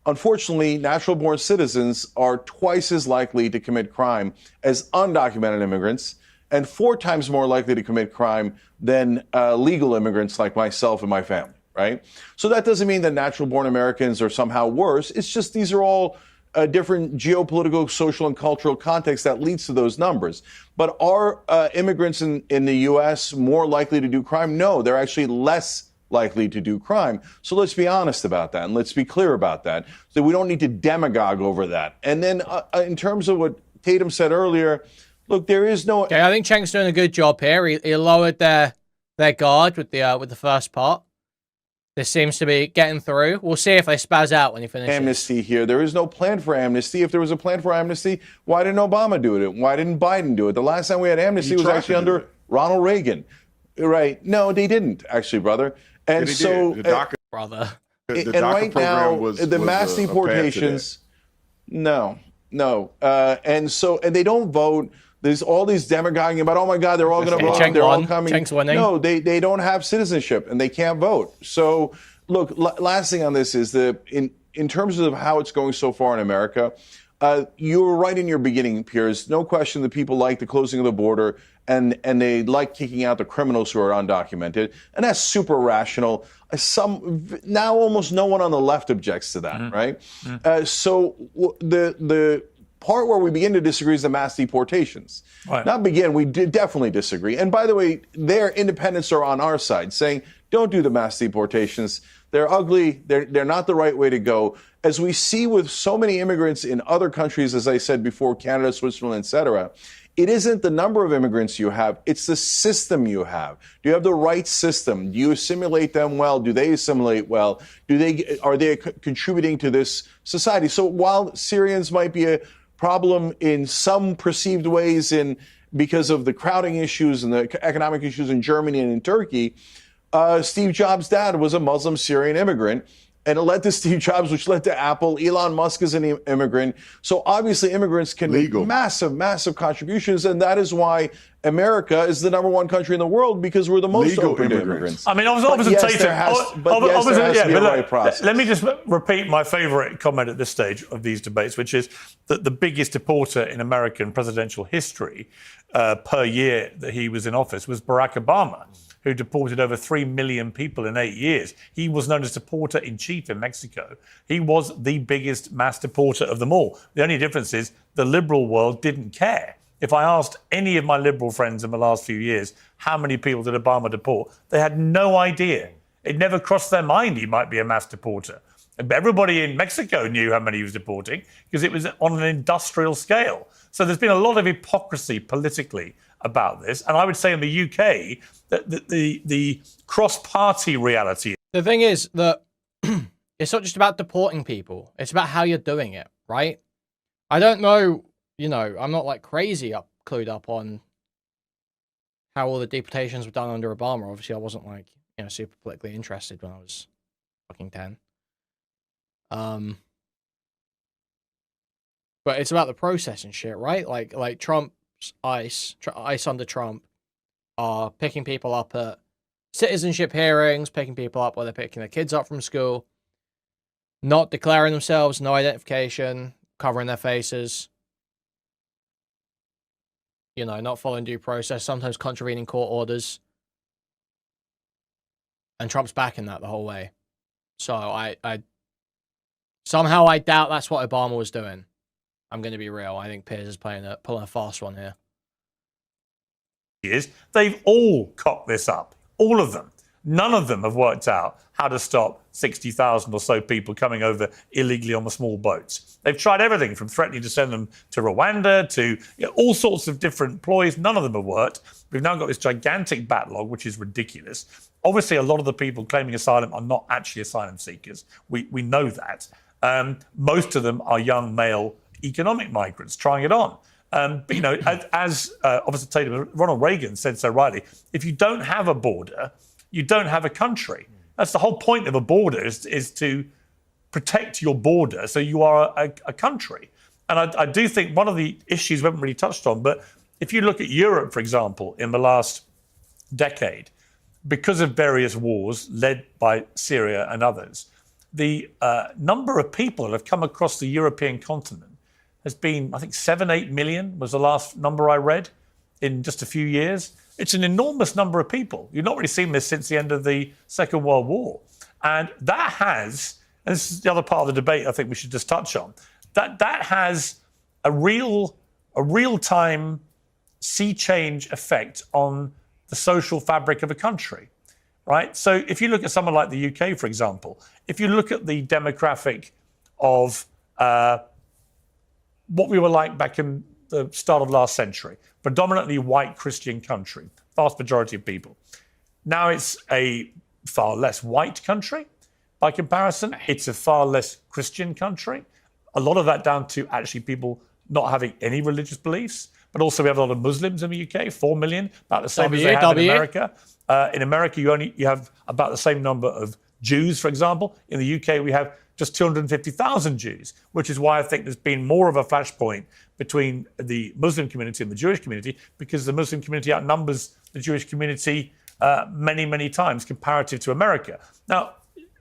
unfortunately, natural-born citizens are twice as likely to commit crime as undocumented immigrants and 4 times more likely to commit crime than legal immigrants like myself and my family, right? So that doesn't mean that natural-born Americans are somehow worse. It's just these are all different geopolitical, social, and cultural contexts that leads to those numbers. But are immigrants in the U.S. more likely to do crime? No, they're actually less likely to do crime. So let's be honest about that, and let's be clear about that, so we don't need to demagogue over that. And then in terms of what Tatum said earlier, look, there is no... Okay, I think Cenk's doing a good job here. He lowered their guard with the first part. This seems to be getting through. We'll see if they spaz out when he finishes. Amnesty here. There is no plan for amnesty. If there was a plan for amnesty, why didn't Obama do it? Why didn't Biden do it? The last time we had amnesty was actually under Ronald Reagan. Right. No, they didn't, actually, brother. And so, the DACA, brother. The and DACA right now, was the mass deportations, no. And they don't vote. There's all these demagoguing about, oh my God, they're all going to vote. They're all coming. Cenk's winning. No, they don't have citizenship and they can't vote. So, look, last thing on this is in terms of how it's going so far in America, you were right in your beginning, Piers. No question that people like the closing of the border and they like kicking out the criminals who are undocumented. And that's super rational. Now almost no one on the left objects to that, right? So the part where we begin to disagree is the mass deportations. Right. Not begin, we definitely disagree. And by the way, their independents are on our side saying, don't do the mass deportations. They're ugly. They're not the right way to go. As we see with so many immigrants in other countries, as I said before, Canada, Switzerland, et cetera, it isn't the number of immigrants you have, it's the system you have. Do you have the right system? Do you assimilate them well? Do they assimilate well? Are they contributing to this society? So while Syrians might be a problem in some perceived ways because of the crowding issues and the economic issues in Germany and in Turkey, Steve Jobs' dad was a Muslim Syrian immigrant. And it led to Steve Jobs, which led to Apple. Elon Musk is an immigrant. So obviously immigrants can make massive, massive contributions. And that is why America is the number 1 country in the world, because we're the most open to immigrants. I mean, obviously, let me just repeat my favorite comment at this stage of these debates, which is that the biggest deporter in American presidential history per year that he was in office was Barack Obama, who deported over 3 million people in 8 years. He was known as deporter-in-chief in Mexico. He was the biggest mass deporter of them all. The only difference is the liberal world didn't care. If I asked any of my liberal friends in the last few years how many people did Obama deport, they had no idea. It never crossed their mind he might be a mass deporter. Everybody in Mexico knew how many he was deporting because it was on an industrial scale. So there's been a lot of hypocrisy politically about this. And I would say in the UK that the cross-party reality. The thing is that it's not just about deporting people. It's about how you're doing it, right? I don't know, I'm not like crazy clued up on how all the deportations were done under Obama. Obviously, I wasn't like, super politically interested when I was fucking 10. But it's about the process and shit, right? Like Trump's ICE under Trump are picking people up at citizenship hearings, picking people up while they're picking their kids up from school, not declaring themselves, no identification, covering their faces, not following due process, sometimes contravening court orders. And Trump's backing that the whole way. So I somehow I doubt that's what Obama was doing. I'm going to be real. I think Piers is pulling a fast one here. They've all cocked this up. All of them. None of them have worked out how to stop 60,000 or so people coming over illegally on the small boats. They've tried everything from threatening to send them to Rwanda to all sorts of different ploys. None of them have worked. We've now got this gigantic backlog, which is ridiculous. Obviously, a lot of the people claiming asylum are not actually asylum seekers. We know that. Most of them are young male economic migrants trying it on. But, as Officer Tatum, Ronald Reagan said so rightly, if you don't have a border, you don't have a country. That's the whole point of a border is to protect your border so you are a country. And I do think one of the issues we haven't really touched on, but if you look at Europe, for example, in the last decade, because of various wars led by Syria and others, the number of people that have come across the European continent has been, I think, 7-8 million was the last number I read in just a few years. It's an enormous number of people. You've not really seen this since the end of the Second World War. And that has, and this is the other part of the debate I think we should just touch on, that has a real-time sea change effect on the social fabric of a country, right? So if you look at someone like the UK, for example, if you look at the demographic of what we were like back in the start of last century, predominantly white Christian country, vast majority of people. Now it's a far less white country by comparison. It's a far less Christian country. A lot of that down to actually people not having any religious beliefs, but also we have a lot of Muslims in the UK, 4 million, about the same as they have in America. In America, you have about the same number of Jews, for example. In the UK, we have just 250,000 Jews, which is why I think there's been more of a flashpoint between the Muslim community and the Jewish community, because the Muslim community outnumbers the Jewish community many, many times comparative to America. Now,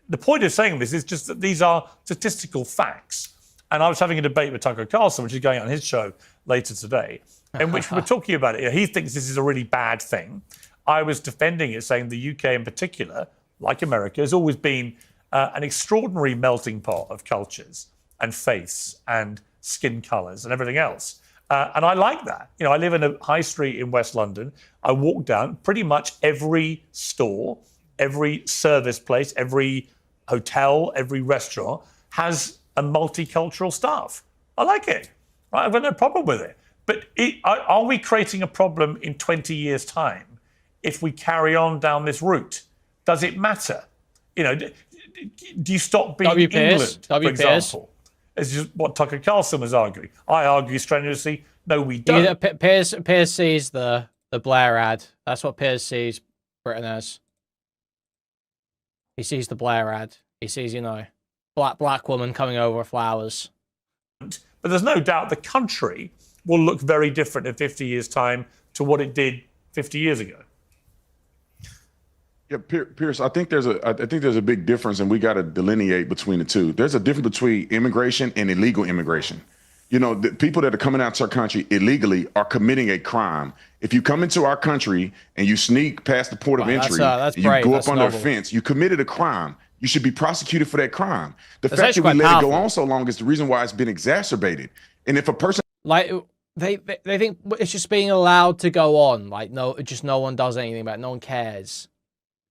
the point of saying this is just that these are statistical facts. And I was having a debate with Tucker Carlson, which is going on his show later today, in which we were talking about it. He thinks this is a really bad thing. I was defending it, saying the UK in particular, like America, has always been an extraordinary melting pot of cultures and faiths and skin colours and everything else. And I like that. I live in a high street in West London. I walk down pretty much every store, every service place, every hotel, every restaurant has a multicultural staff. I like it. Right? I've got no problem with it. But are we creating a problem in 20 years' time if we carry on down this route? Does it matter? Do you stop being England, for example? It's just what Tucker Carlson was arguing. I argue strenuously, no, we don't. Piers sees the Blair ad. That's what Piers sees Britain as. He sees the Blair ad. He sees, black woman coming over with flowers. But there's no doubt the country will look very different in 50 years' time to what it did 50 years ago. Yeah, Piers, I think there's a big difference, and we got to delineate between the two. There's a difference between immigration and illegal immigration. The people that are coming out to our country illegally are committing a crime. If you come into our country and you sneak past the port of entry, and you go up under a fence, you committed a crime. You should be prosecuted for that crime. The fact that we let it go on so long is the reason why it's been exacerbated. And if a person they think it's just being allowed to go on. Like, no one does anything about it. No one cares.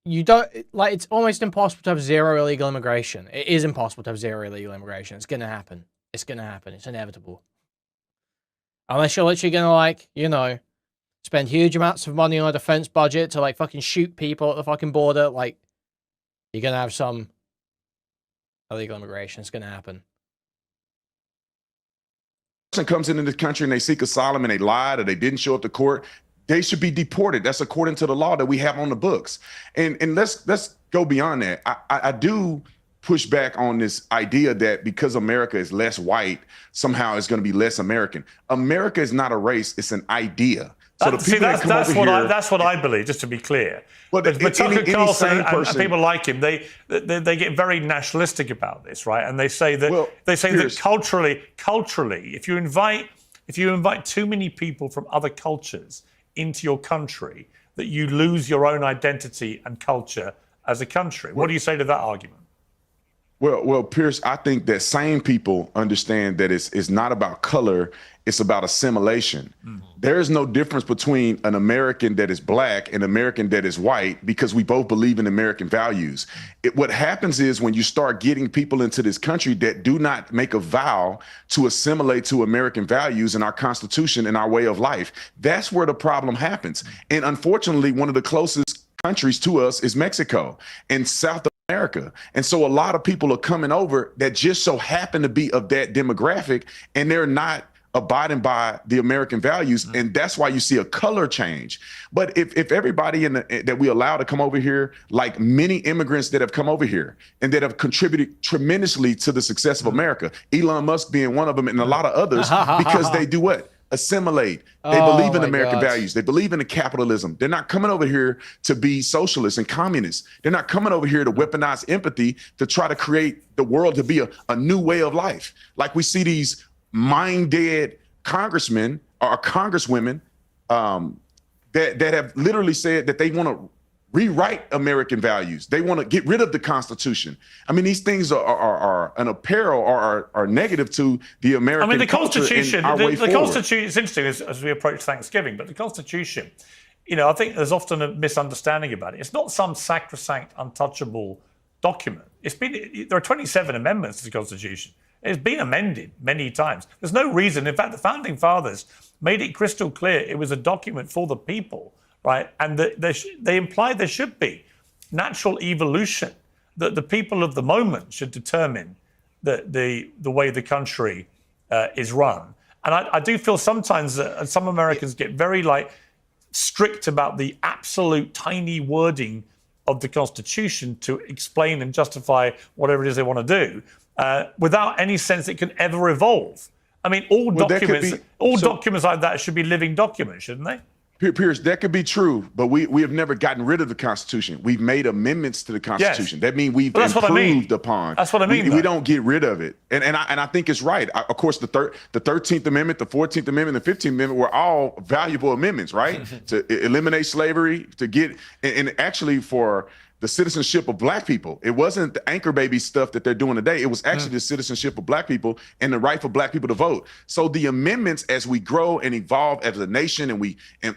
You don't, like, it's almost impossible to have zero illegal immigration. It is impossible to have zero illegal immigration. It's going to happen. It's going to happen. It's inevitable. Unless you're literally going to, like, you know, spend huge amounts of money on a defense budget to, like, fucking shoot people at the fucking border. Like, you're going to have some illegal immigration. It's going to happen. Person comes into this country and they seek asylum and they lied or they didn't show up to court, they should be deported. That's according to the law that we have on the books. And let's go beyond that. I do push back on this idea that because America is less white, somehow it's going to be less American. America is not a race; it's an idea. So that's what I believe. Just to be clear, but Tucker Carlson and people like him, they get very nationalistic about this, right? And they say that that culturally, if you invite too many people from other cultures into your country, that you lose your own identity and culture as a country. What do you say to that argument? Well, Piers, I think that same people understand that it's not about color, it's about assimilation. Mm-hmm. There is no difference between an American that is black and an American that is white because we both believe in American values. What happens is when you start getting people into this country that do not make a vow to assimilate to American values and our Constitution and our way of life, that's where the problem happens. And unfortunately, one of the closest countries to us is Mexico and South America. And so a lot of people are coming over that just so happen to be of that demographic, and they're not abiding by the American values. Mm-hmm. And that's why you see a color change. But if everybody that we allow to come over here, like many immigrants that have come over here and that have contributed tremendously to the success of America, Elon Musk being one of them and a lot of others, because they do what? Assimilate. They believe in American values. They believe in the capitalism. They're not coming over here to be socialists and communists. They're not coming over here to weaponize empathy to try to create the world to be a new way of life. Like we see these mind-dead congressmen or congresswomen that have literally said that they want to rewrite American values. They want to get rid of the Constitution. I mean, these things are an apparel or are negative to the American culture. I mean, the Constitution, the Constitution, it's interesting as we approach Thanksgiving, but the Constitution, you know, I think there's often a misunderstanding about it. It's not some sacrosanct, untouchable document. There are 27 amendments to the Constitution. It's been amended many times. There's no reason. In fact, the Founding Fathers made it crystal clear it was a document for the people. Right, and they implied there should be natural evolution, that the people of the moment should determine the way the country is run. And I do feel sometimes that some Americans get very strict about the absolute tiny wording of the Constitution to explain and justify whatever it is they want to do, without any sense it can ever evolve. I mean, all documents like that should be living documents, shouldn't they? Piers, that could be true, but we have never gotten rid of the Constitution. We've made amendments to the Constitution. Yes. That means we've improved upon. That's what I mean. We don't get rid of it, and I think it's right. Of course, the 13th Amendment, the 14th Amendment, the 15th Amendment were all valuable amendments, right? To eliminate slavery, to get and actually for the citizenship of black people. It wasn't the anchor baby stuff that they're doing today. It was actually the citizenship of black people and the right for black people to vote. So the amendments, as we grow and evolve as a nation, and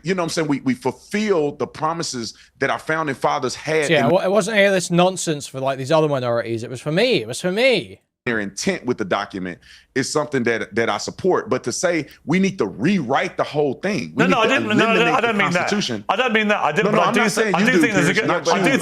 you know what I'm saying, we fulfill the promises that our founding fathers had. Yeah, it wasn't any of this nonsense for like these other minorities. It was for me. It was for me. Their intent with the document is something that I support, but to say we need to rewrite the whole thing. I don't mean that. I don't mean that. I do think there's a good argument.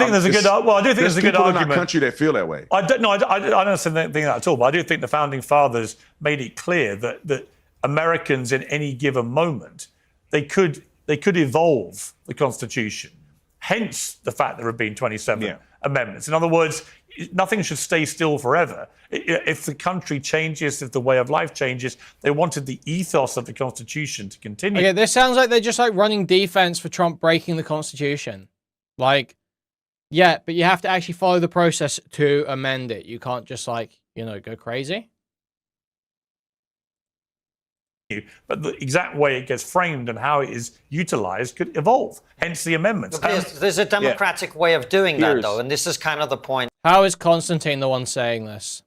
In our country that feel that way. I don't think that at all. But I do think the founding fathers made it clear that Americans in any given moment they could evolve the Constitution. Hence the fact there have been 27 amendments. In other words, nothing should stay still forever. If the country changes, if the way of life changes, they wanted the ethos of the Constitution to continue. Okay, this sounds like they're just like running defense for Trump breaking the Constitution. Like, yeah, but you have to actually follow the process to amend it. You can't just go crazy. But the exact way it gets framed and how it is utilized could evolve. Hence the amendments. There's a democratic way of doing that, though, and this is kind of the point. How is Konstantin the one saying this?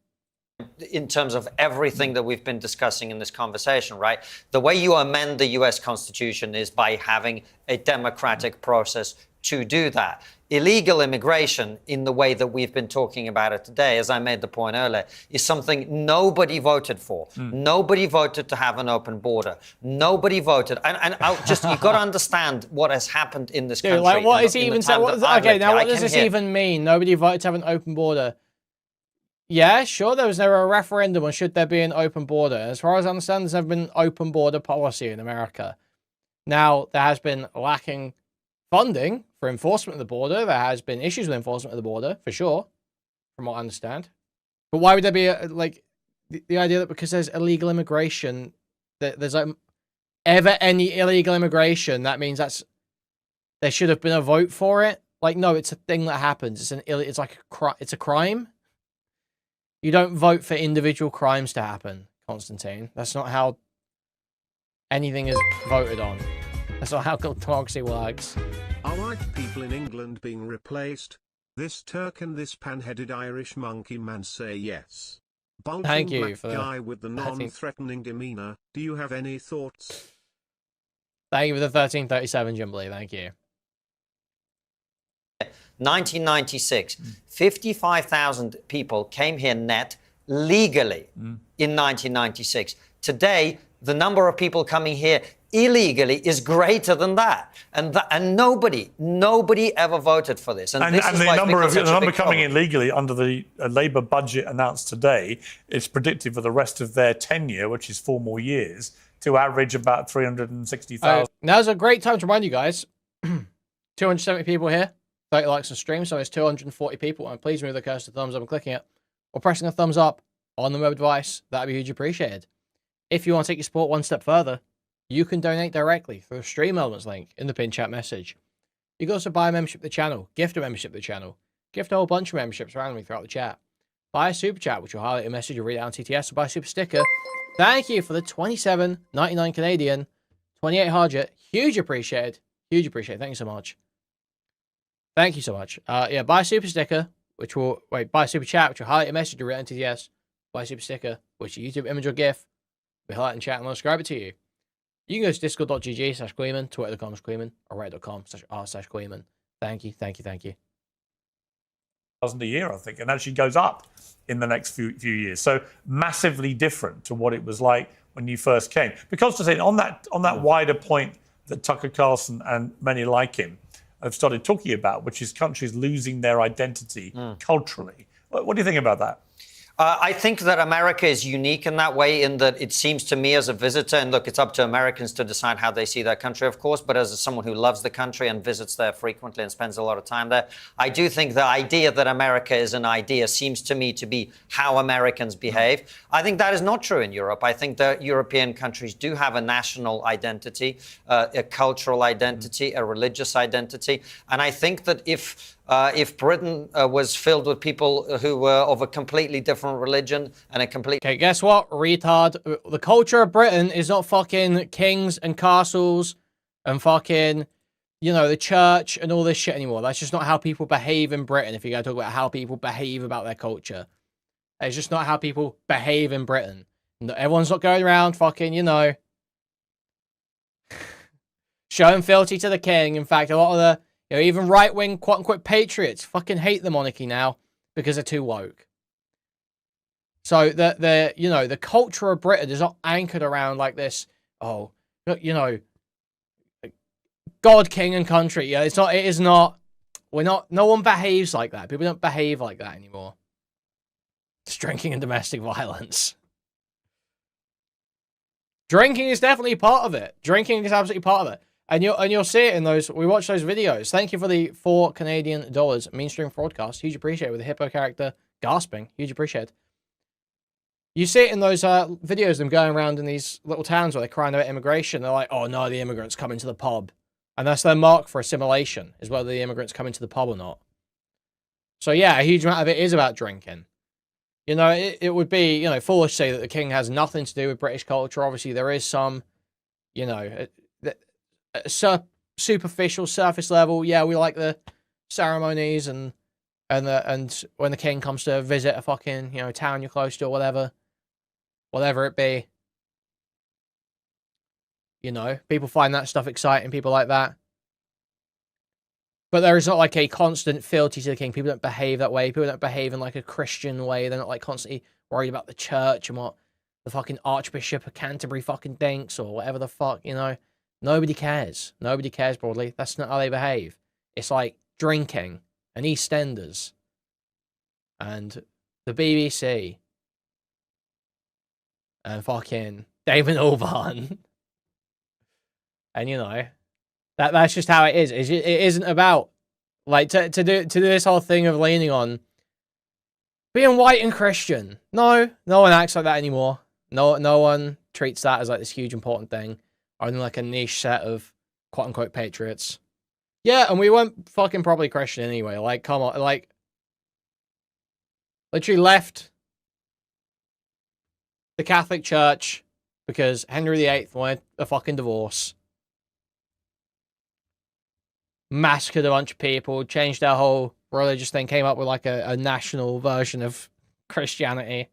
in terms of everything that we've been discussing in this conversation, right? The way you amend the US Constitution is by having a democratic process to do that. Illegal immigration, in the way that we've been talking about it today, as I made the point earlier, is something nobody voted for. Nobody voted to have an open border. Nobody voted. And you've got to understand what has happened in this country. Like, what is he even saying? Okay, now what does this even mean? Nobody voted to have an open border. Yeah, sure, there was never a referendum on should there be an open border. As far as I understand, there's never been an open border policy in America. Now, there has been lacking funding for enforcement of the border. There has been issues with enforcement of the border, for sure, from what I understand. But why would there be, the idea that because there's illegal immigration, that there's ever any illegal immigration, that means there should have been a vote for it? Like, no, it's a thing that happens. It's a crime. You don't vote for individual crimes to happen, Konstantin. That's not how anything is voted on. That's not how democracy works. Are white people in England being replaced? This Turk and this pan-headed Irish monkey man say yes. Bulging Thank you black for guy with the non-threatening demeanor. Do you have any thoughts? Thank you for the 1337, Jimbley. Thank you. 1996, 55,000 people came here net legally in 1996. Today, the number of people coming here illegally is greater than that. And nobody ever voted for this. And the number coming in legally under the Labour budget announced today is predicted for the rest of their tenure, which is 4 more years, to average about 360,000. Now's a great time to remind you guys, 270 people here. 30 likes on stream, so it's 240 people. And please move the cursor to thumbs up and clicking it, or pressing a thumbs up on the mobile device. That'd be hugely appreciated. If you want to take your support one step further, you can donate directly through the Stream Elements link in the pinned chat message. You can also buy a membership to the channel, gift a membership to the channel, gift a whole bunch of memberships randomly throughout the chat. Buy a super chat, which will highlight a message or read out on TTS, or buy a super sticker. Thank you for the 27.99 Canadian, 28 Harjit. Huge appreciated. Huge appreciated. Thank you so much. Thank you so much. Yeah, buy a super sticker, buy a super chat, which will highlight a message to read on TTS. Buy a super sticker, which is a YouTube image or GIF. We'll highlight in chat and I'll subscribe it to you. You can go to discord.gg/Kuihman, twitter.com/Kuihman, or reddit.com/r/Kuihman. Thank you, thank you, thank you. A year, I think, and actually goes up in the next few years. So massively different to what it was like when you first came. Because to say on that wider point that Tucker Carlson and many like him have started talking about, which is countries losing their identity culturally. What do you think about that? I think that America is unique in that way, in that it seems to me as a visitor, and look, it's up to Americans to decide how they see their country, of course, but as someone who loves the country and visits there frequently and spends a lot of time there, I do think the idea that America is an idea seems to me to be how Americans behave. I think that is not true in Europe. I think that European countries do have a national identity, a cultural identity, a religious identity, and I think that if Britain was filled with people who were of a completely different religion and a complete... Okay, guess what, retard? The culture of Britain is not fucking kings and castles and fucking, the church and all this shit anymore. That's just not how people behave in Britain, if you're going to talk about how people behave about their culture. It's just not how people behave in Britain. Everyone's not going around fucking, showing fealty to the king. In fact, a lot of the... even right-wing, quote-unquote, patriots fucking hate the monarchy now because they're too woke. So, the culture of Britain is not anchored around like this, God, king, and country. Yeah, it is not, no one behaves like that. People don't behave like that anymore. It's drinking and domestic violence. Drinking is definitely part of it. Drinking is absolutely part of it. And you'll see it in those. We watch those videos. Thank you for the $4 Canadian mainstream broadcast. Huge appreciate with the hippo character gasping. Huge appreciate. You see it in those videos. Them going around in these little towns where they're crying about immigration. They're like, "Oh no, the immigrants coming to the pub," and that's their mark for assimilation, is whether the immigrants come into the pub or not. So yeah, a huge amount of it is about drinking. It would be foolish to say that the king has nothing to do with British culture. Obviously, there is some, superficial, surface level. Yeah, we like the ceremonies and and when the king comes to visit a fucking, you know, town you're close to or whatever it be. You know, people find that stuff exciting, people like that. But there is not like a constant fealty to the king. People don't behave that way. People don't behave in like a Christian way. They're not like constantly worried about the church and what the fucking Archbishop of Canterbury fucking thinks or whatever the fuck, you know. Nobody cares. Nobody cares broadly. That's not how they behave. It's like drinking and EastEnders and the BBC and fucking David Orban. And you know, that's just how it is. It isn't about like to do this whole thing of leaning on being white and Christian. No one acts like that anymore. No one treats that as like this huge important thing. Only like a niche set of quote unquote patriots. Yeah, and we weren't fucking properly Christian anyway. Like, come on, like literally left the Catholic Church because Henry VIII wanted a fucking divorce. Massacred a bunch of people, changed their whole religious thing, came up with like a national version of Christianity.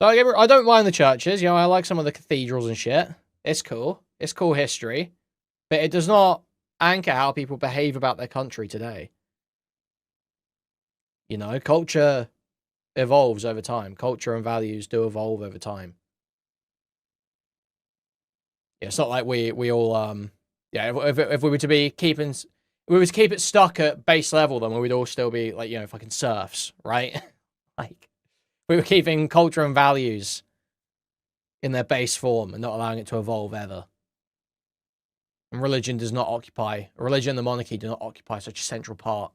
So I don't mind the churches, you know, I like some of the cathedrals and shit. It's cool. It's cool history. But it does not anchor how people behave about their country today. You know, culture evolves over time. Culture and values do evolve over time. Yeah, it's not like we all yeah, if we were to be keeping, if we were to keep it stuck at base level, then we would all still be like, you know, fucking serfs, right? Like we were keeping culture and values in their base form and not allowing it to evolve ever. And religion and the monarchy do not occupy such a central part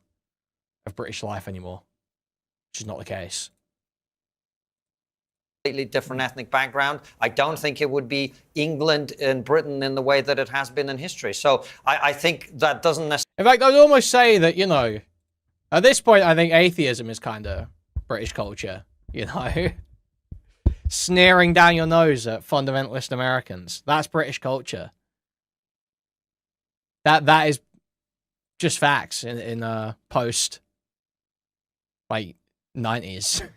of British life anymore, which is not the case. Completely different ethnic background. I don't think it would be England and Britain in the way that it has been in history. So I think that doesn't necessarily... In fact, I'd almost say that, you know, at this point, I think atheism is kind of British culture, you know? Sneering down your nose at fundamentalist Americans. That's British culture. That is just facts in post, like, 90s.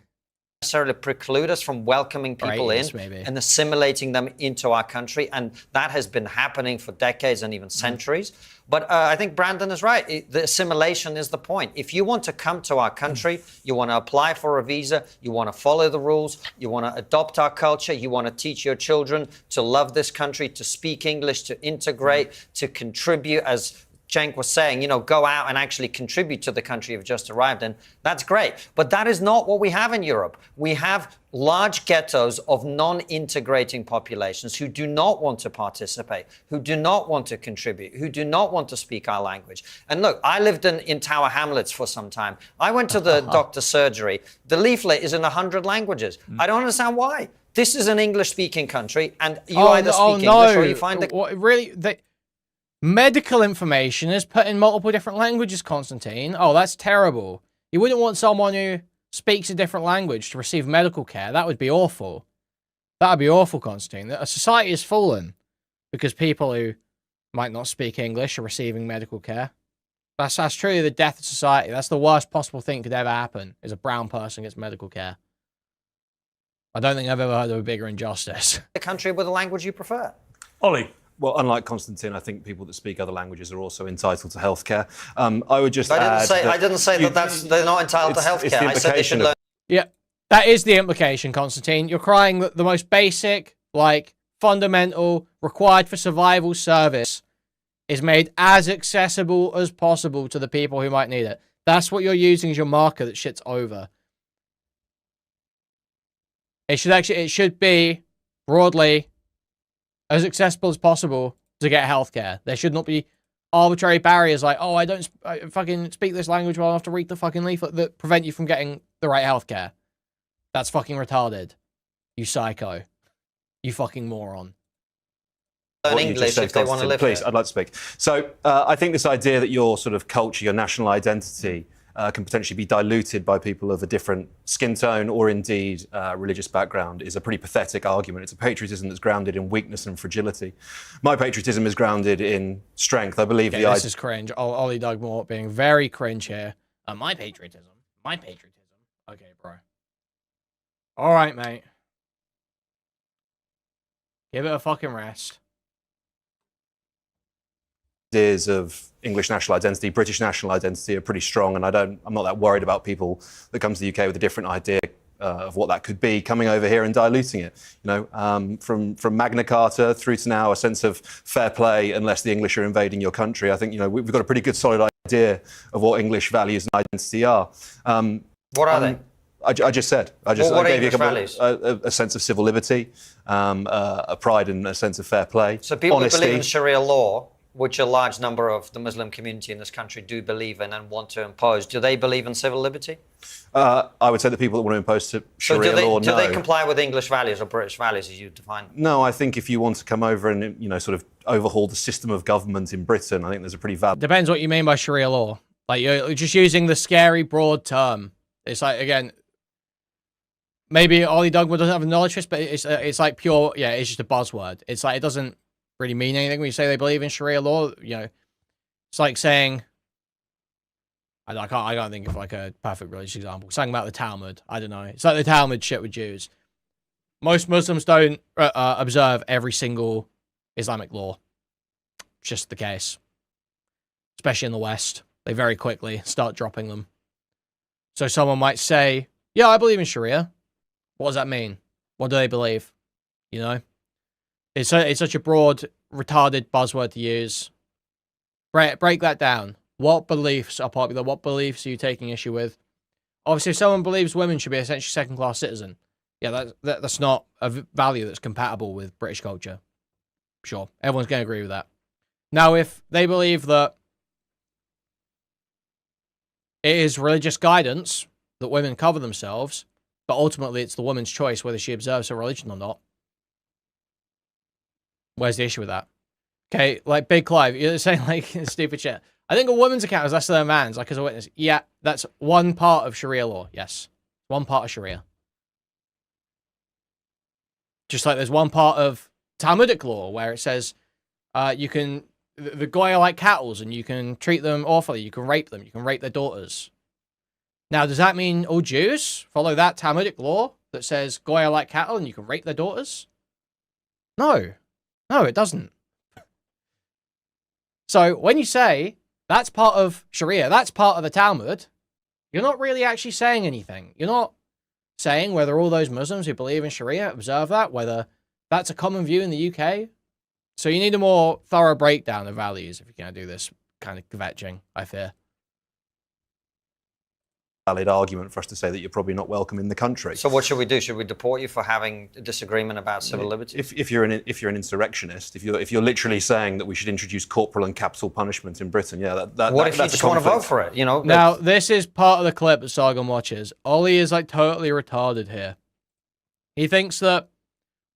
Necessarily preclude us from welcoming people in and assimilating them into our country, and that has been happening for decades and even centuries. But I think Brandon is right. The assimilation is the point. If you want to come to our country, you want to apply for a visa, you want to follow the rules, you want to adopt our culture, you want to teach your children to love this country, to speak English, to integrate, to contribute, as Cenk was saying, you know, go out and actually contribute to the country you've just arrived in. That's great. But that is not what we have in Europe. We have large ghettos of non-integrating populations who do not want to participate, who do not want to contribute, who do not want to speak our language. And look, I lived in Tower Hamlets for some time. I went to the doctor's surgery. The leaflet is in 100 languages. I don't understand why. This is an English-speaking country, and you either speak English or you find it... Really? Medical information is put in multiple different languages, Konstantin. Oh, that's terrible. You wouldn't want someone who speaks a different language to receive medical care. That would be awful. That would be awful, Konstantin. A society is fallen because people who might not speak English are receiving medical care. That's truly the death of society. That's the worst possible thing could ever happen, is a brown person gets medical care. I don't think I've ever heard of a bigger injustice. The country with a language you prefer. Ollie. Well, unlike Konstantin, I think people that speak other languages are also entitled to healthcare. I would just add I didn't say they're not entitled to healthcare. I said they should learn. Yeah, that is the implication, Konstantin. You're crying that the most basic, like, fundamental, required for survival service is made as accessible as possible to the people who might need it. That's what you're using as your marker that shit's over. It should be, broadly, as accessible as possible to get healthcare. There should not be arbitrary barriers like, oh, I fucking speak this language, well, I have to read the fucking leaflet that prevent you from getting the right healthcare. That's fucking retarded. You psycho. You fucking moron. Learn English if they want to live Please, here. I'd like to speak. So I think this idea that your sort of culture, your national identity, can potentially be diluted by people of a different skin tone or indeed religious background is a pretty pathetic argument. It's a patriotism that's grounded in weakness and fragility. My patriotism is grounded in strength. I believe this is cringe. Oli Dugmore being very cringe here. My patriotism My patriotism? Okay, bro. All right, mate. Give it a fucking rest. Ideas of English national identity, British national identity are pretty strong, and I'm not that worried about people that come to the UK with a different idea of what that could be, coming over here and diluting it. You know, from Magna Carta through to now a sense of fair play unless the English are invading your country. I think, you know, we've got a pretty good solid idea of what English values and identity are. What are they? I just said. I gave you a sense of civil liberty, a pride and a sense of fair play. So people honesty. who believe in Sharia law, which a large number of the Muslim community in this country do believe in and want to impose, do they believe in civil liberty? I would say that people that want to impose Sharia law, do they comply with English values or British values as you define them? No, I think if you want to come over and, you know, sort of overhaul the system of government in Britain, I think there's a pretty valid... Depends what you mean by Sharia law. Like, you're just using the scary, broad term. It's like, again, maybe Oli Dugmore doesn't have a knowledge of this, but it's like pure, yeah, it's just a buzzword. It's like, it doesn't really mean anything when you say they believe in Sharia law. You know, it's like saying, I can't think of like a perfect religious example. Something about the Talmud. I don't know. It's like the Talmud shit with Jews. Most Muslims don't observe every single Islamic law. It's just the case. Especially in the West. They very quickly start dropping them. So someone might say, yeah, I believe in Sharia. What does that mean? What do they believe? You know? It's such a broad, retarded buzzword to use. Break that down. What beliefs are popular? What beliefs are you taking issue with? Obviously, if someone believes women should be essentially second-class citizen, yeah, that's not a value that's compatible with British culture. Sure, everyone's going to agree with that. Now, if they believe that it is religious guidance that women cover themselves, but ultimately it's the woman's choice whether she observes her religion or not, where's the issue with that? Okay, like Big Clive, you're saying like stupid shit. I think a woman's account is less than a man's, like as a witness. Yeah, that's one part of Sharia law. Yes, one part of Sharia. Just like there's one part of Talmudic law where it says you can, the Goy are like cattle and you can treat them awfully. You can rape them. You can rape their daughters. Now, does that mean all Jews follow that Talmudic law that says Goy are like cattle and you can rape their daughters? No. No, it doesn't. So when you say that's part of Sharia, that's part of the Talmud, you're not really actually saying anything. You're not saying whether all those Muslims who believe in Sharia observe that, whether that's a common view in the UK. So you need a more thorough breakdown of values if you're going to do this kind of kvetching, I fear. Valid argument for us to say that you're probably not welcome in the country. So what should we do? Should we deport you for having a disagreement about civil liberty? If you're an insurrectionist, if you're literally saying that we should introduce corporal and capital punishment in Britain, yeah, what if you just want to vote for it? You know. Now this is part of the clip that Sargon watches. Oli is like totally retarded here. He thinks that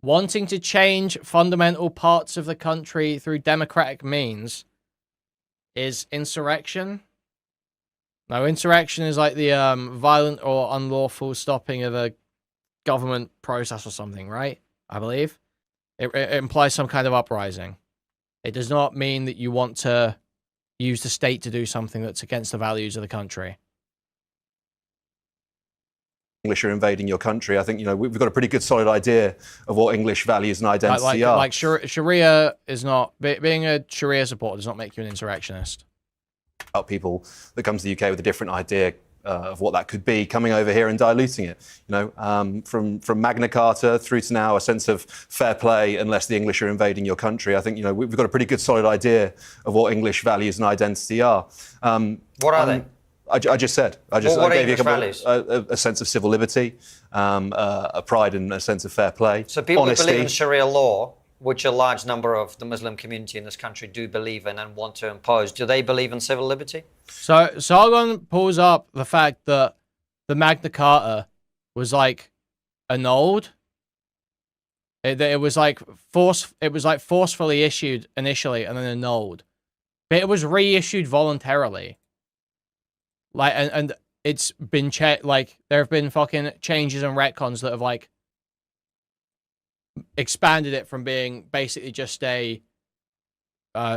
wanting to change fundamental parts of the country through democratic means is insurrection. No, insurrection is like the violent or unlawful stopping of a government process or something, right? I believe. It implies some kind of uprising. It does not mean that you want to use the state to do something that's against the values of the country. English are invading your country. I think, you know, we've got a pretty good solid idea of what English values and identity are. Like Sharia is not... Being a Sharia supporter does not make you an insurrectionist. About people that come to the UK with a different idea of what that could be, coming over here and diluting it. You know, from Magna Carta through to now a sense of fair play unless the English are invading your country. I think, you know, we've got a pretty good solid idea of what English values and identity are. What are they? I just said. I gave you a sense of civil liberty, a pride and a sense of fair play. So people honesty. who believe in Sharia law, which a large number of the Muslim community in this country do believe in and want to impose, do they believe in civil liberty? So Sargon pulls up the fact that the Magna Carta was like annulled. It was like forcefully issued initially and then annulled, but it was reissued voluntarily. Like and it's been like there have been fucking changes and retcons that have like expanded it from being basically just a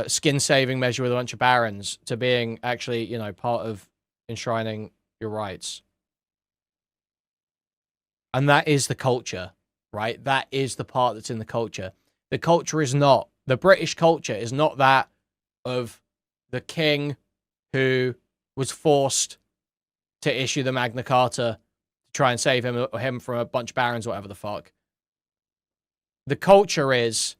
skin-saving measure with a bunch of barons to being actually, you know, part of enshrining your rights. And that is the culture, right? That is the part that's in the culture. The culture is not, the British culture is not that of the king who was forced to issue the Magna Carta to try and save him from a bunch of barons or whatever the fuck. The culture is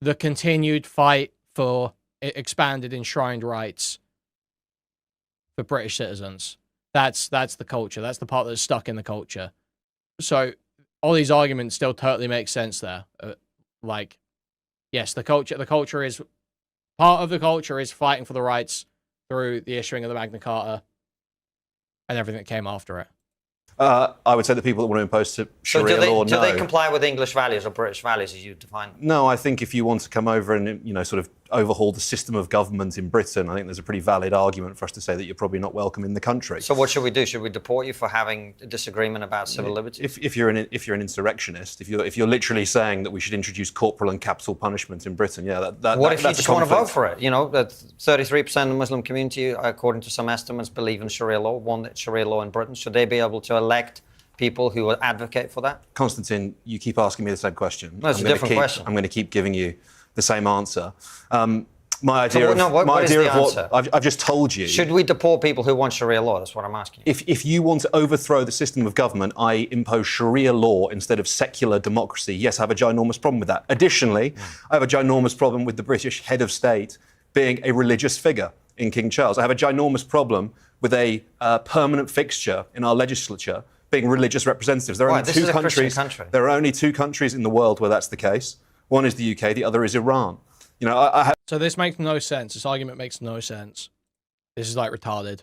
the continued fight for expanded enshrined rights for British citizens. That's the culture. That's the part that's stuck in the culture. So all these arguments still totally make sense there. Like, yes, the culture is part of the culture is fighting for the rights through the issuing of the Magna Carta and everything that came after it. I would say the people that want to impose Sharia law, do they comply with English values or British values as you define them? No, I think if you want to come over and, you know, sort of overhaul the system of government in Britain, I think there's a pretty valid argument for us to say that you're probably not welcome in the country. So what should we do? Should we deport you for having a disagreement about civil liberties? If you're an insurrectionist, if you're literally saying that we should introduce corporal and capital punishment in Britain, yeah, what if you just want to vote for it? You know, that 33% of the Muslim community, according to some estimates, believe in Sharia law, want Sharia law in Britain. Should they be able to elect people who will advocate for that? Konstantin, you keep asking me the same question. No, it's a different question. I'm going to keep giving you the same answer. My idea of what I've just told you. Should we deport people who want Sharia law? That's what I'm asking. If you want to overthrow the system of government, I impose Sharia law instead of secular democracy. Yes, I have a ginormous problem with that. Additionally, I have a ginormous problem with the British head of state being a religious figure in King Charles. I have a ginormous problem with a permanent fixture in our legislature being religious representatives. There are only two countries. There are only two countries in the world where that's the case. One is the UK, the other is Iran. You know, So this makes no sense. This argument makes no sense. This is like retarded.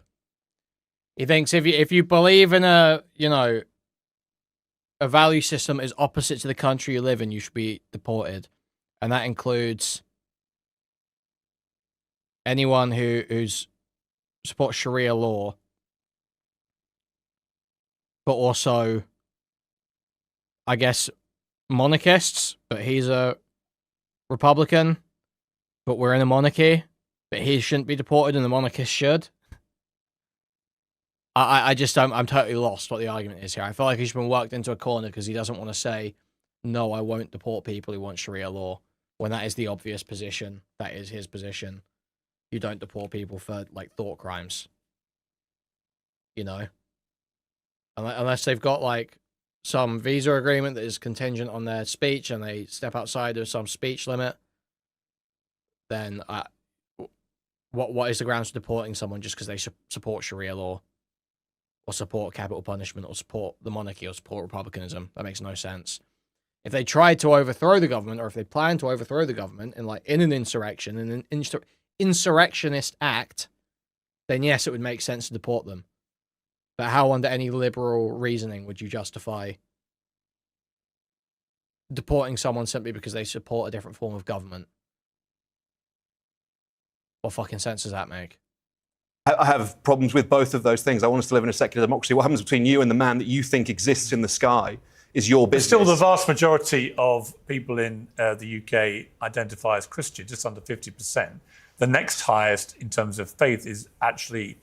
He thinks if you believe in a value system is opposite to the country you live in, you should be deported, and that includes anyone who's supports Sharia law, but also, I guess, monarchists. But he's a Republican. But we're in a monarchy, but he shouldn't be deported and the monarchists should. I'm totally lost what the argument is here. I feel like he's been worked into a corner because he doesn't want to say, no, I won't deport people who want Sharia law, when that is the obvious position. That is his position. You don't deport people for, like, thought crimes. You know? Unless they've got, like, some visa agreement that is contingent on their speech and they step outside of some speech limit, then what is the grounds for deporting someone just because they support Sharia law or support capital punishment or support the monarchy or support republicanism? That makes no sense. If they tried to overthrow the government, or if they plan to overthrow the government in an insurrection, in an insurrectionist act, then yes, it would make sense to deport them. But how, under any liberal reasoning, would you justify deporting someone simply because they support a different form of government? What fucking sense does that make? I have problems with both of those things. I want us to live in a secular democracy. What happens between you and the man that you think exists in the sky is your business. But still, the vast majority of people in the UK identify as Christian, just under 50%. The next highest in terms of faith is actually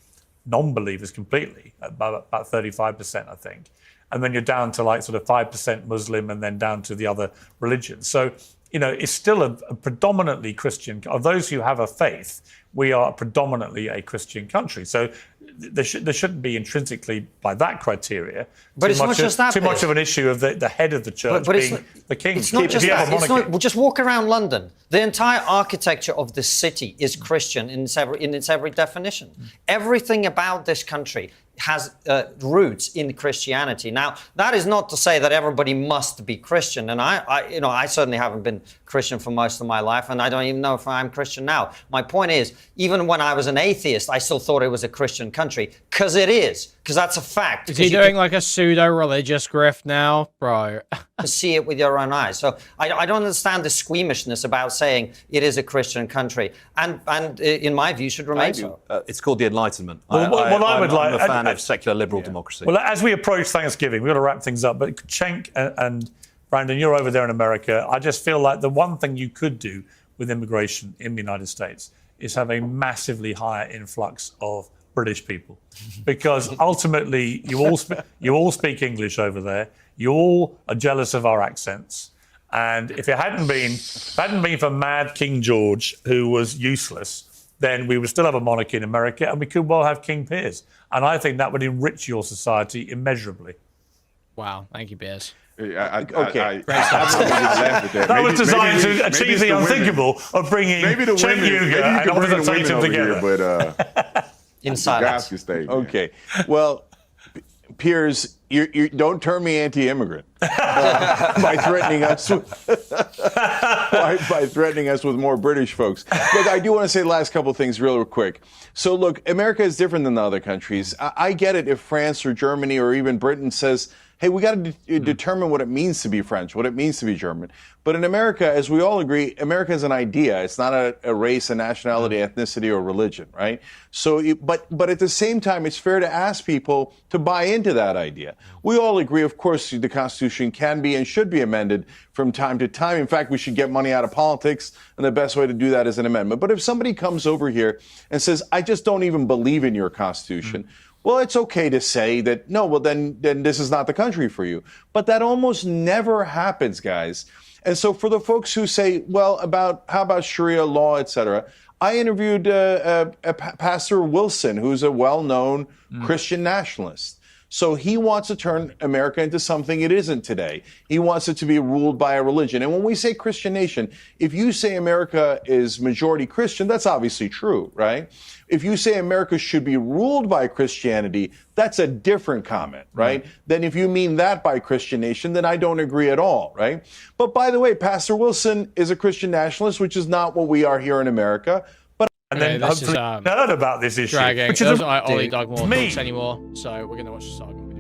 non-believers completely, about 35%, I think. And then you're down to like sort of 5% Muslim and then down to the other religions. So, you know, it's still a predominantly Christian. Of those who have a faith, we are predominantly a Christian country. So there shouldn't be intrinsically, by that criteria, but it's not just that. Too much of an issue of the head of the church being the king. It's not just that. We'll just walk around London. The entire architecture of this city is Christian in its every definition. Everything about this country has roots in Christianity. Now, that is not to say that everybody must be Christian. And I certainly haven't been Christian for most of my life, and I don't even know if I'm Christian now. My point is, even when I was an atheist, I still thought it was a Christian country, because it is, because that's a fact. Is he doing like a pseudo-religious grift now, bro? To see it with your own eyes. So I don't understand the squeamishness about saying it is a Christian country, and in my view, should remain so. It's called the Enlightenment. I'm a fan of secular liberal democracy. Well, as we approach Thanksgiving, we've got to wrap things up. But Cenk and Brandon, you're over there in America. I just feel like the one thing you could do with immigration in the United States is have a massively higher influx of British people, because ultimately you all speak English over there. You all are jealous of our accents, and if it hadn't been for Mad King George, who was useless, then we would still have a monarchy in America, and we could well have King Piers. And I think that would enrich your society immeasurably. Wow, thank you, Piers. That was designed to achieve the unthinkable of bringing Cenk Uygur and Officer Tatum together. In silence. Okay. Well, Piers, you don't turn me anti-immigrant by threatening us by threatening us with more British folks. Look, I do want to say the last couple of things real quick. So, look, America is different than the other countries. I get it if France or Germany or even Britain says, hey, we got to determine what it means to be French, what it means to be German. But in America, as we all agree, America is an idea. It's not a race, a nationality, ethnicity, or religion, right? So, but at the same time, it's fair to ask people to buy into that idea. We all agree, of course, the Constitution can be and should be amended from time to time. In fact, we should get money out of politics, and the best way to do that is an amendment. But if somebody comes over here and says, I just don't even believe in your Constitution, well, it's okay to say that, no, well, then this is not the country for you. But that almost never happens, guys. And so for the folks who say, well, how about Sharia law, et cetera, I interviewed Pastor Wilson, who's a well-known Christian nationalist. So he wants to turn America into something it isn't today. He wants it to be ruled by a religion. And when we say Christian nation, if you say America is majority Christian, that's obviously true, right? If you say America should be ruled by Christianity, that's a different comment, right? Then if you mean that by Christian nation, then I don't agree at all, right? But by the way, Pastor Wilson is a Christian nationalist, which is not what we are here in America. But and then hopefully heard about this issue. Dragging. Which is Oli Dugmore talks anymore, so we're going to watch this argument.